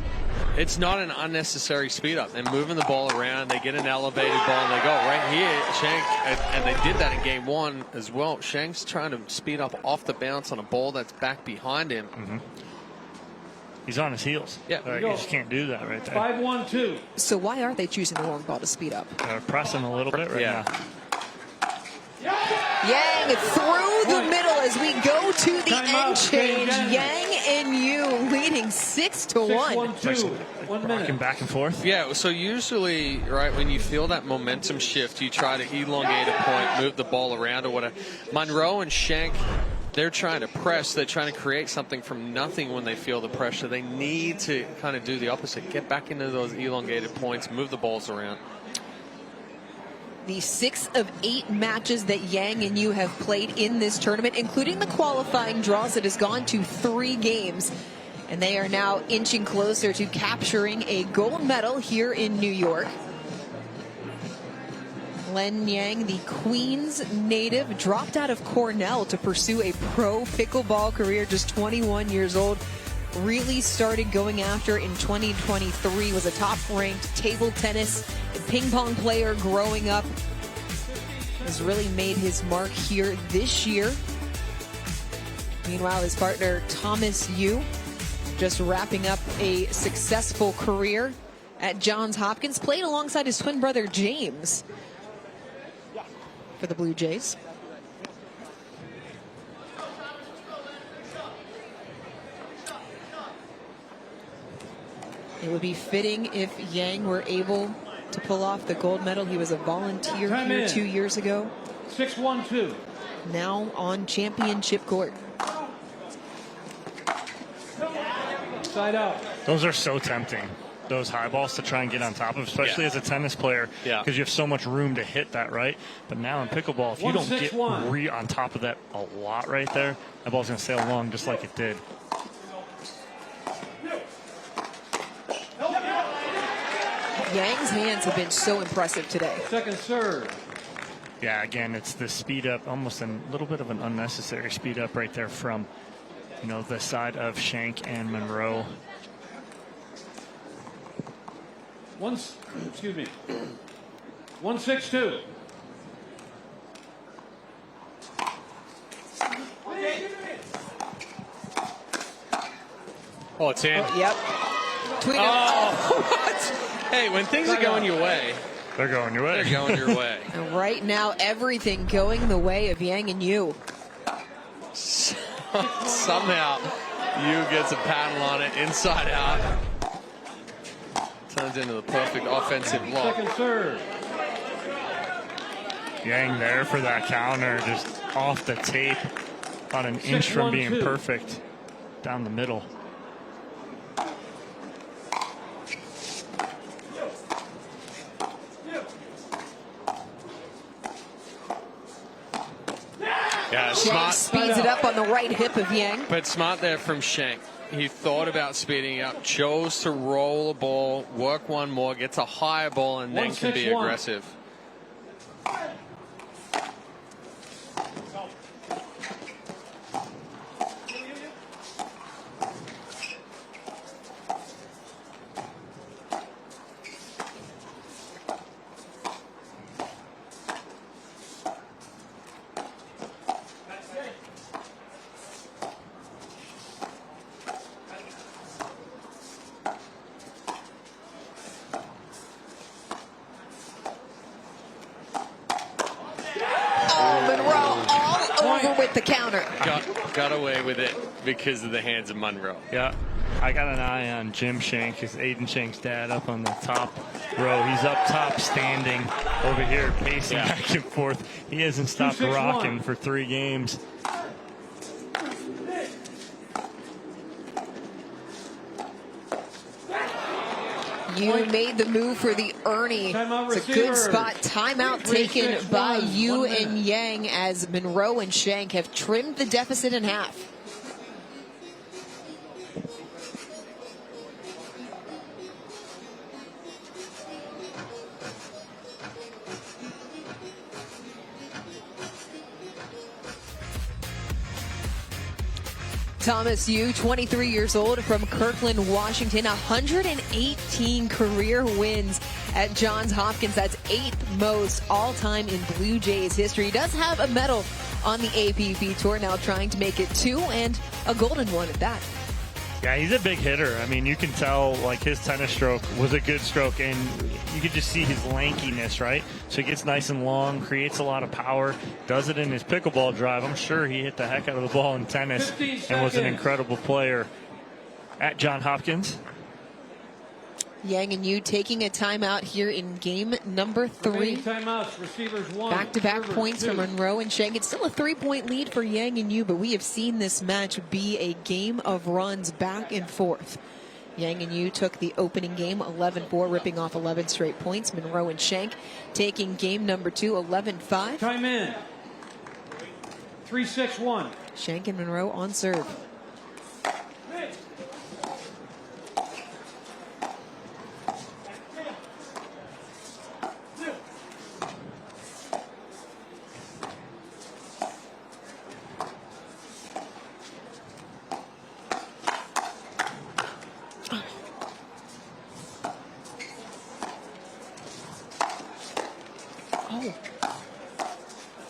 it's not an unnecessary speed up. They're moving the ball around. They get an elevated ball and they go right here. Schenk, and they did that in game 1 as well. Schenk's trying to speed up off the bounce on a ball that's back behind him. Mm-hmm. He's on his heels. Yeah, you just can't do that right there. 5-1-2. So why are they choosing the long ball to speed up? They're pressing a little bit right now. Yang through the middle as we go to the end change. Yang and Yu leading 6-1. 1 minute. Rocking back and forth. Yeah, so usually, right, when you feel that momentum shift, you try to elongate a point, move the ball around or whatever. Munro and Schenk, they're trying to press. They're trying to create something from nothing when they feel the pressure. They need to kind of do the opposite. Get back into those elongated points, move the balls around. The 6 of 8 matches that Yang and Yu have played in this tournament, including the qualifying draws, it has gone to 3 games. And they are now inching closer to capturing a gold medal here in New York. Len Yang, the Queens native, dropped out of Cornell to pursue a pro pickleball career, just 21 years old. Really started going after in 2023, was a top-ranked table tennis and ping pong player growing up. Has really made his mark here this year. Meanwhile, his partner Thomas Yu just wrapping up a successful career at Johns Hopkins, played alongside his twin brother James for the Blue Jays. It would be fitting if Yang were able to pull off the gold medal. He was a volunteer here 2 years ago. 6-1-2. Now on championship court. Side out. Those are so tempting. Those high balls to try and get on top of, especially as a tennis player, because you have so much room to hit that, right? But now in pickleball, if you don't get on top of that a lot right there, that ball's going to sail along just like it did. Yang's hands have been so impressive today. Second serve. Yeah, again, it's the speed up, almost a little bit of an unnecessary speed up right there from, you know, the side of Schenk and Munro. Excuse me. 1-6-2. Oh, it's in. Yep. What? Hey, when things are going your way, they're going your way. They're going your way. And right now, everything going the way of Yang and Yu. Somehow, Yu gets a paddle on it, inside out. Turns into the perfect offensive block. Second serve. Yang there for that counter, just off the tape, about an inch from being perfect down the middle. Yeah, Schenk smart. speeds it up on the right hip of Yang. But smart there from Schenk. He thought about speeding up, chose to roll a ball, work one more, gets a higher ball, and then can be aggressive. With the counter. Got away with it because of the hands of Munro. Yeah, I got an eye on Jim Schenk, is Aidan Schenk's dad, up on the top row. He's up top standing over here pacing back and forth. He hasn't stopped rocking for 3 games. You made the move for the Ernie. It's a good spot. Timeout taken by Yu and Yang as Munro and Schenk have trimmed the deficit in half. Thomas Yu, 23 years old, from Kirkland, Washington, 118 career wins at Johns Hopkins. That's 8th most all-time in Blue Jays history. He does have a medal on the APP Tour, now trying to make it 2, and a golden one at that. Yeah, he's a big hitter. I mean, you can tell, like, his tennis stroke was a good stroke, and you could just see his lankiness, right? So he gets nice and long, creates a lot of power, does it in his pickleball drive. I'm sure he hit the heck out of the ball in tennis and was an incredible player at Johns Hopkins. Yang and Yu taking a timeout here in game number 3. Timeouts, receivers 1. Back-to-back points for Munro and Schenk. It's still a 3-point lead for Yang and Yu, but we have seen this match be a game of runs back and forth. Yang and Yu took the opening game 11-4, ripping off 11 straight points. Munro and Schenk taking game number 2 11-5. Time in. 3-6-1. Schenk and Munro on serve.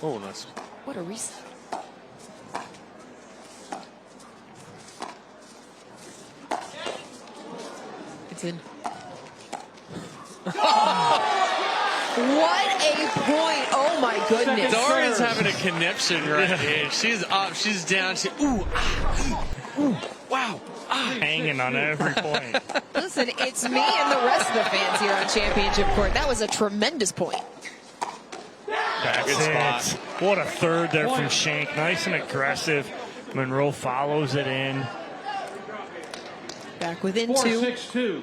Oh, nice. What a reset. It's in. What a point. Oh, my goodness. Dorian's having a conniption right here. She's up, she's down. She, ooh, wow. Hanging on every point. Listen, it's me and the rest of the fans here on Championship Court. That was a tremendous point. That's it. What a third there from Schenk. Nice and aggressive. Munro follows it in. Back within 2. 4-6-2.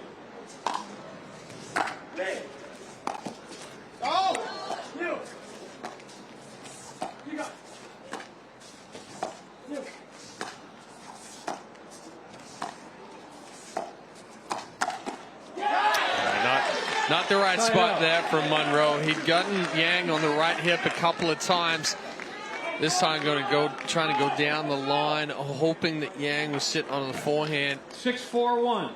Not the right spot there from Munro. He'd gotten Yang on the right hip a couple of times. This time trying to go down the line, hoping that Yang was sitting on the forehand. 6-4-1.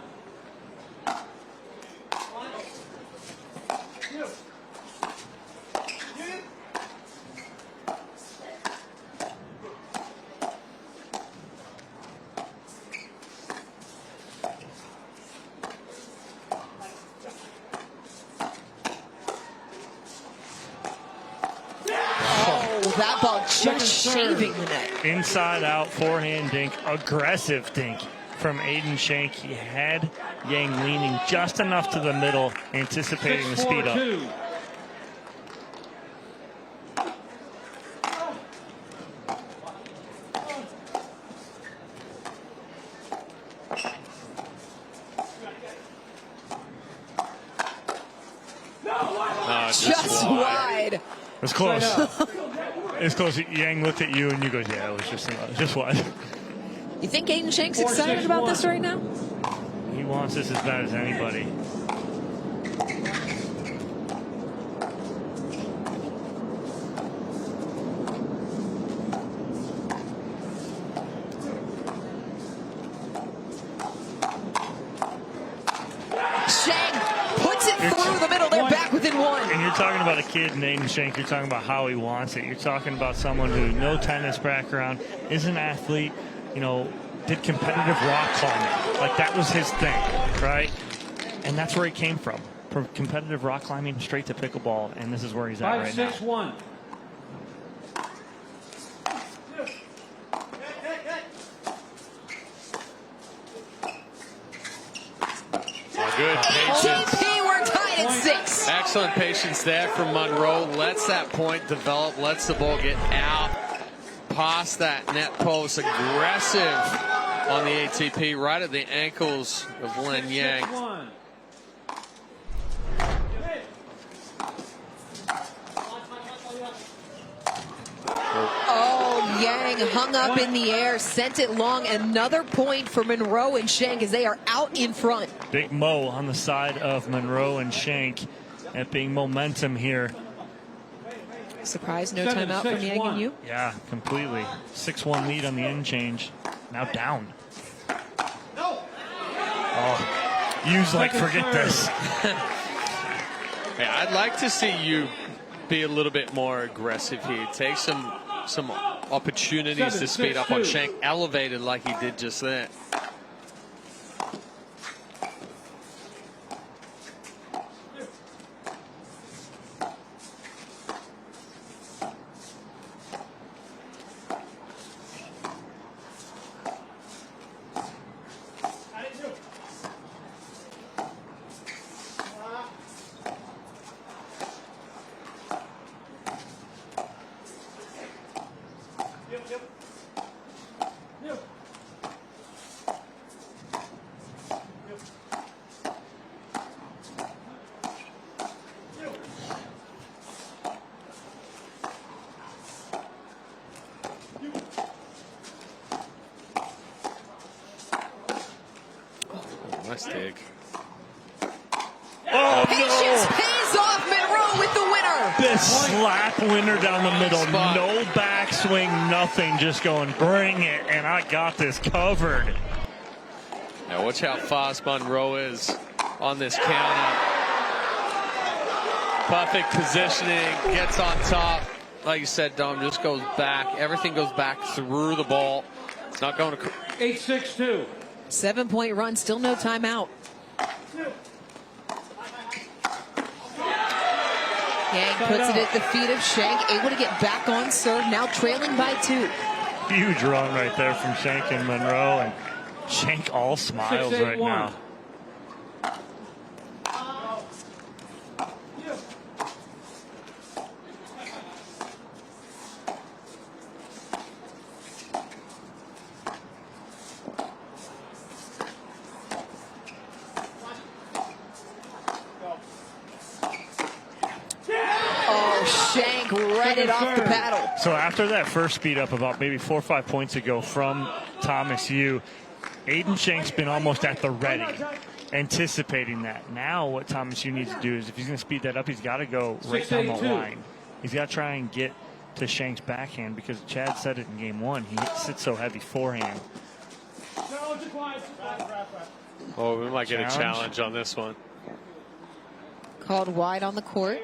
That ball just shaving the net. Inside out, forehand dink, aggressive dink from Aidan Schenk. He had Yang leaning just enough to the middle, anticipating the speed up. 6-4-2. Just wide. It's close. It's close. Yang looked at you and you goes, yeah, it was just wide. You think Aidan Schenk's excited about this right now? He wants this as bad as anybody. Through the middle, they're back within 1. And you're talking about a kid named Aidan Schenk. You're talking about how he wants it. You're talking about someone who no tennis background, is an athlete, you know, did competitive rock climbing. Like, that was his thing, right? And that's where he came from competitive rock climbing straight to pickleball, and this is where he's at right now. 5-6-1. Good patience. TP, we're tied at 6. Excellent patience there from Munro. Lets that point develop. Lets the ball get out past that net post. Aggressive on the ATP, right at the ankles of Len Yang. Oh, Yang hung up in the air, sent it long. Another point for Munro and Schenk as they are out in front. Big Mo on the side of Munro and Schenk, and being momentum here. Surprise, no timeout from Yang and Yu. Yeah, completely. 6-1 lead on the end change. Now down. Oh, Yu's like, forget this. Yeah, I'd like to see you be a little bit more aggressive here. Take some opportunities to speed up on Schenk, elevated like he did just there. Nice dig. Oh, patience pays off. Munro with the winner. This slap winner down the middle. No backswing, nothing. Just going, bring it. And I got this covered. Now watch how fast Munro is on this counter. Perfect positioning. Gets on top. Like you said, Dom, just goes back. Everything goes back through the ball. It's not going to... 8-6-2. 7-point run. Still no timeout. Yang puts it at the feet of Schenk, able to get back on serve, now trailing by 2. Huge run right there from Schenk and Munro, and Schenk all smiles right now. Schenk read it off the paddle. So after that first speed up about maybe 4 or 5 points ago from Thomas Yu, Aidan Schenk's been almost at the ready, anticipating that. Now what Thomas Yu needs to do is if he's going to speed that up, he's got to go right down the line. He's got to try and get to Schenk's backhand because Chad said it in game 1. He sits so heavy forehand. Oh, we might get a challenge on this one. Called wide on the court.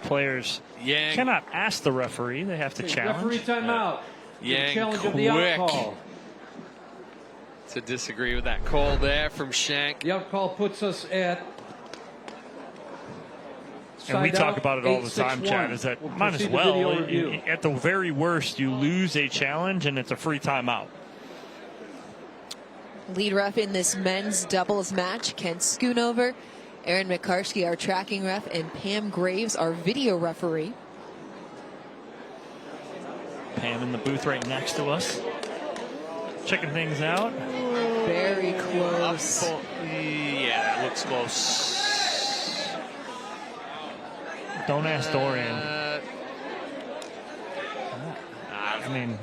Players Yang cannot ask the referee. They have to challenge. Referee timeout. Yang Challenge of the out call. To disagree with that call there from Schenk. The out call puts us at... And we talk about it all the time, Chad, is that might as well. At the very worst, you lose a challenge and it's a free timeout. Lead ref in this men's doubles match, Ken Schoonover. Aaron McCarskey, our tracking ref, and Pam Graves, our video referee. Pam in the booth right next to us, checking things out. Very close. Yeah, that looks close. Don't ask Dorian. I mean,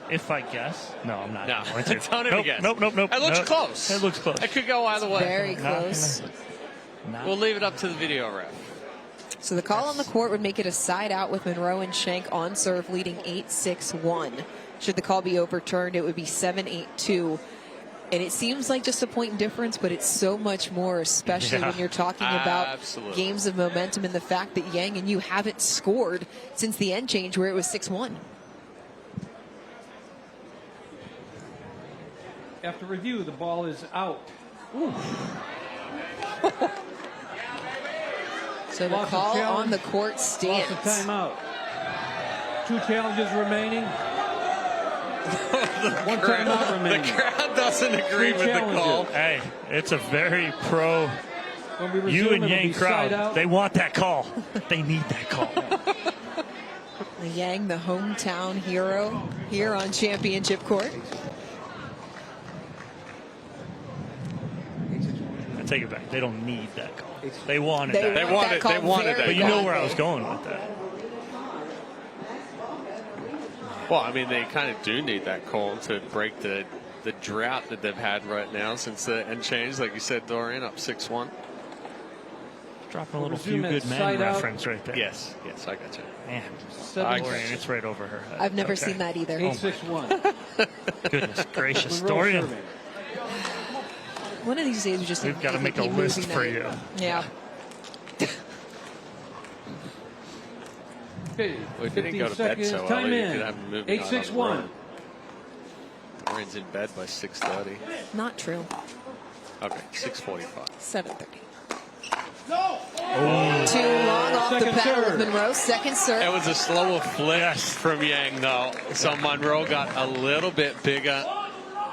if I guess. No, I'm not. No, don't even guess. Nope. It looks close. It looks close. It could go either way. Very close. We'll leave it up to the video ref. So the call on the court would make it a side out with Munro and Schenk on serve leading 8-6-1. Should the call be overturned, it would be 7-8-2. And it seems like just a point difference, but it's so much more, especially when you're talking about games of momentum and the fact that Yang and you haven't scored since the end change where it was 6-1. After review, the ball is out. So the call on the court stands. Lost a timeout. 2 challenges remaining. One timeout remaining. The crowd doesn't agree with the call. Hey, it's a very pro you and Yang crowd. They want that call. They need that call. Yang, the hometown hero here on Championship Court. I take it back. They don't need that call. They wanted that. They wanted that. But you know where I was going with that. Well, I mean, they kind of do need that call to break the drought that they've had right now since the end change. Like you said, Dorian, up 6-1. Dropping a little few good men reference right there. Yes, I got you. Man, Dorian, it's right over her head. I've never seen that either. 8-6-1. Goodness gracious, Dorian. One of these days we've got to make a list for you. Yeah. Okay, well, if you didn't go to bed so early, you could have him moving 8-6-1. Dorian's in bed by 6:30. Not true. Okay, 6:45. 7:30. No! Oh. Too long off the paddle of Munro. Second serve. It was a slower flick from Yang, though. So Munro got a little bit bigger.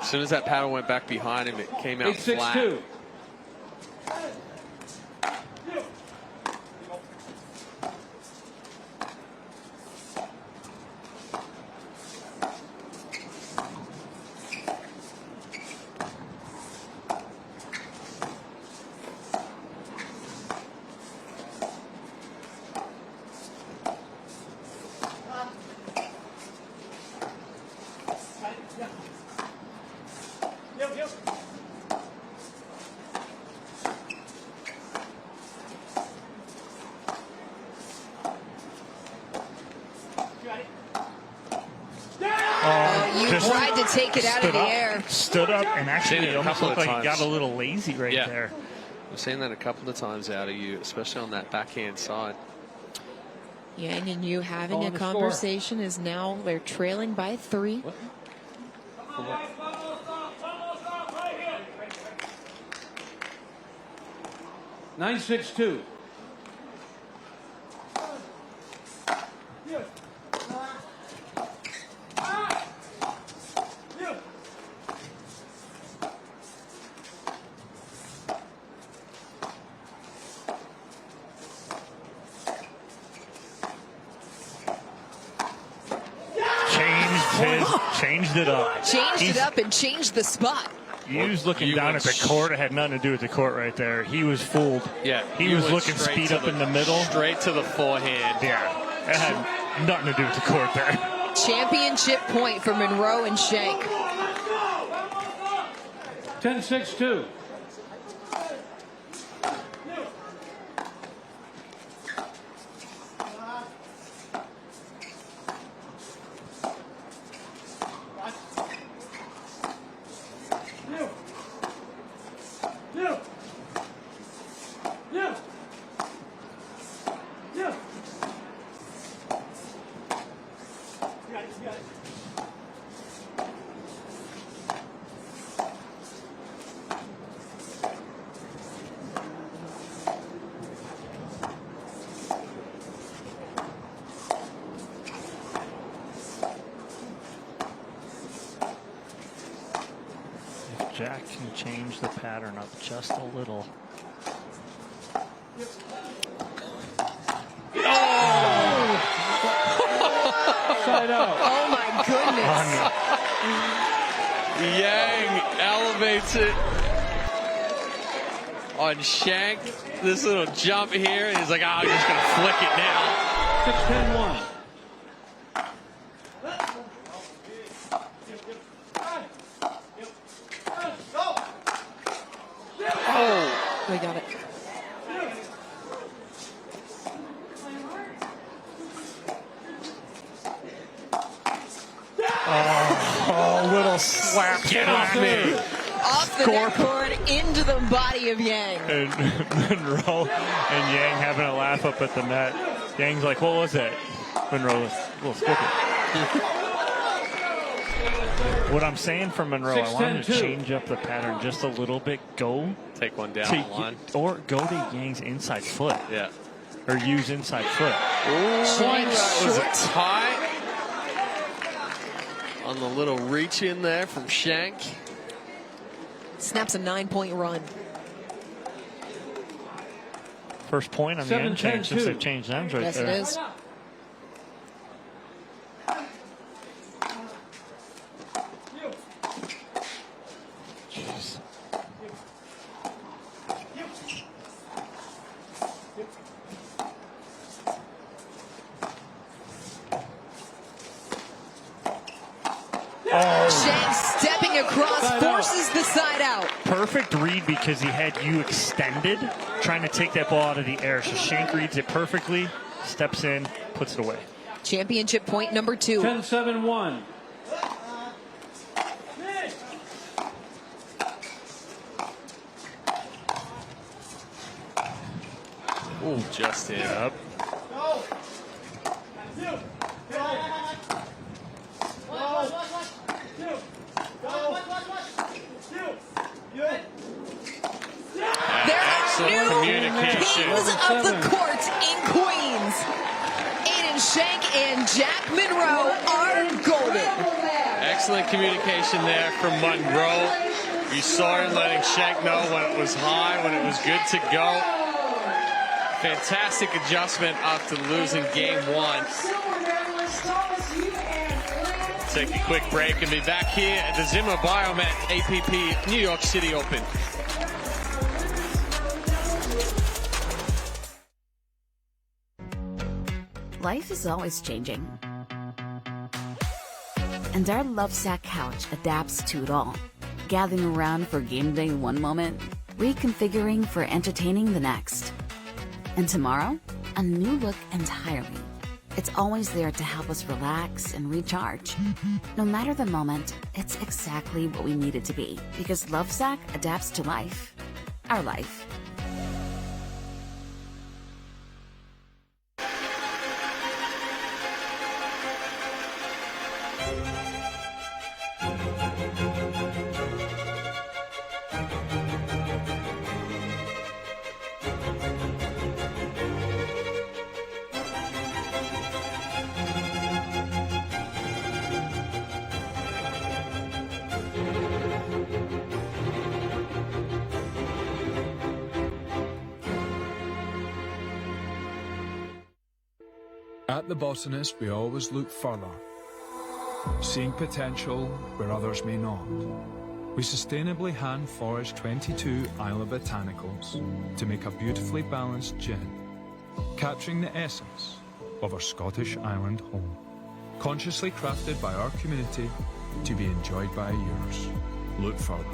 As soon as that paddle went back behind him, it came out flat. 8-6-2. You tried to take it out of the air. Stood up and actually it almost looked like he got a little lazy right there. We've seen that a couple of times out of you, especially on that backhand side. Yang and you having a conversation is now they're trailing by 3. Nine 6-2. Changed it up. Changed it up and changed the spot. He was looking down at the court. It had nothing to do with the court right there. He was fooled. Yeah. He was looking speed up in the middle. Straight to the forehand. Yeah. It had nothing to do with the court there. Championship point for Munro and Schenk. 10-6-2. Jack can change the pattern up just a little. Side out. Oh my goodness. Yang elevates it on Schenk. This little jump here, and he's like, I'm just going to flick it now. 6-10-1. We got it. Oh, little slap. Get off me. Off the backboard into the body of Yang. And Munro and Yang having a laugh up at the net. Yang's like, what was that? Munro was a little skip it. What I'm saying for Munro, I want to change up the pattern just a little bit. Take one down the line. Or go to Yang's inside foot. Yeah. Or use inside foot. Was it tight? On the little reach in there from Schenk. Snaps a 9-point run. First point on the end change since they've changed ends right there. Yes, it is. Schenk stepping across, forces the side out. Perfect read because he had you extended, trying to take that ball out of the air. So Schenk reads it perfectly, steps in, puts it away. Championship point number 2. 10-7-1. Ooh, just in. Yep. Excellent communication. Kings of the court in Queens. Aidan Schenk and Jack Munro are golden. Excellent communication there from Munro. You saw him letting Schenk know when it was high, when it was good to go. Fantastic adjustment after losing game 1. Take a quick break and be back here at the Zimmer Biomet APP New York City Open. Life is always changing. And our Love Sack couch adapts to it all. Gathering around for game day one moment, reconfiguring for entertaining the next. And tomorrow, a new look entirely. It's always there to help us relax and recharge. No matter the moment, it's exactly what we need it to be. Because Love Sack adapts to life. Our life. At the Botanist, we always look further, seeing potential where others may not. We sustainably hand forage 22 Isla Botanicals to make a beautifully balanced gin, capturing the essence of our Scottish island home. Consciously crafted by our community to be enjoyed by yours. Look further.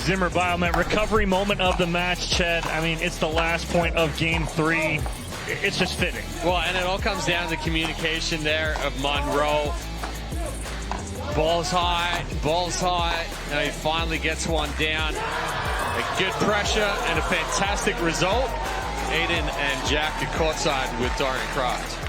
Zimmer Biomet recovery moment of the match, Chad. I mean, it's the last point of game 3. It's just fitting. Well, and it all comes down to communication there of Munro. Ball's high. Now he finally gets one down. A good pressure and a fantastic result. Aidan and Jack are courtside with Dorian Kraft.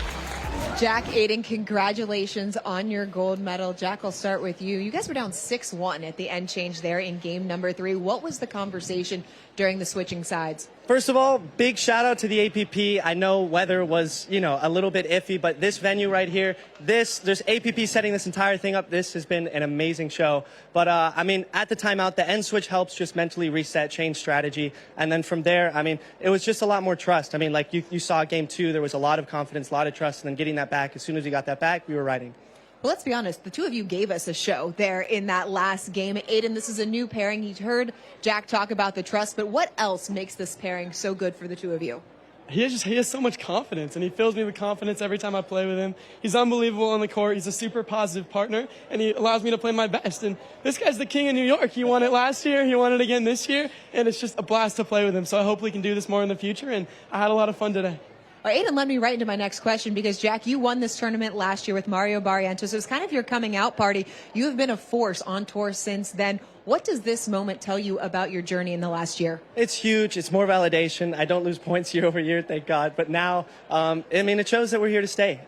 Jack, Aidan, congratulations on your gold medal. Jack, I'll start with you. You guys were down 6-1 at the end change there in game number 3. What was the conversation during the switching sides? First of all, big shout out to the APP. I know weather was, a little bit iffy, but this venue right here, there's APP setting this entire thing up. This has been an amazing show. But, at the timeout, the end switch helps just mentally reset, change strategy. And then from there, it was just a lot more trust. Like you saw game 2, there was a lot of confidence, a lot of trust, and then getting that back. As soon as we got that back, we were riding. Well, let's be honest. The two of you gave us a show there in that last game. Aidan, this is a new pairing. He's heard Jack talk about the trust, but what else makes this pairing so good for the two of you? He has so much confidence, and he fills me with confidence every time I play with him. He's unbelievable on the court. He's a super positive partner, and he allows me to play my best. And this guy's the king of New York. He won it last year. He won it again this year, and it's just a blast to play with him. So I hope we can do this more in the future, and I had a lot of fun today. All right, Aidan led me right into my next question because, Jack, you won this tournament last year with Mario Barrientos. It was kind of your coming out party. You have been a force on tour since then. What does this moment tell you about your journey in the last year? It's huge. It's more validation. I don't lose points year over year, thank God. But now, it shows that we're here to stay.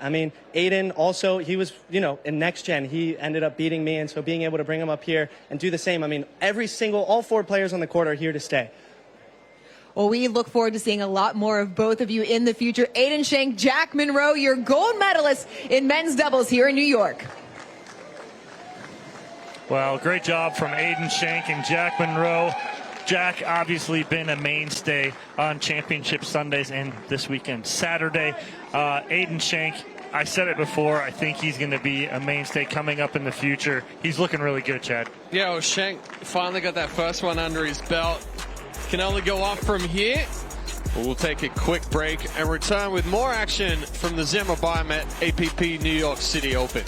Aidan also, he was, in next gen, he ended up beating me. And so being able to bring him up here and do the same, all 4 players on the court are here to stay. Well, we look forward to seeing a lot more of both of you in the future. Aidan Schenk, Jack Munro, your gold medalists in men's doubles here in New York. Well, great job from Aidan Schenk and Jack Munro. Jack obviously been a mainstay on Championship Sundays and this weekend Saturday. Aidan Schenk, I said it before, I think he's going to be a mainstay coming up in the future. He's looking really good, Chad. Yeah, well, Schenk finally got that first one under his belt. Can only go off from here. We'll take a quick break and return with more action from the Zimmer Biomet APP New York City Open.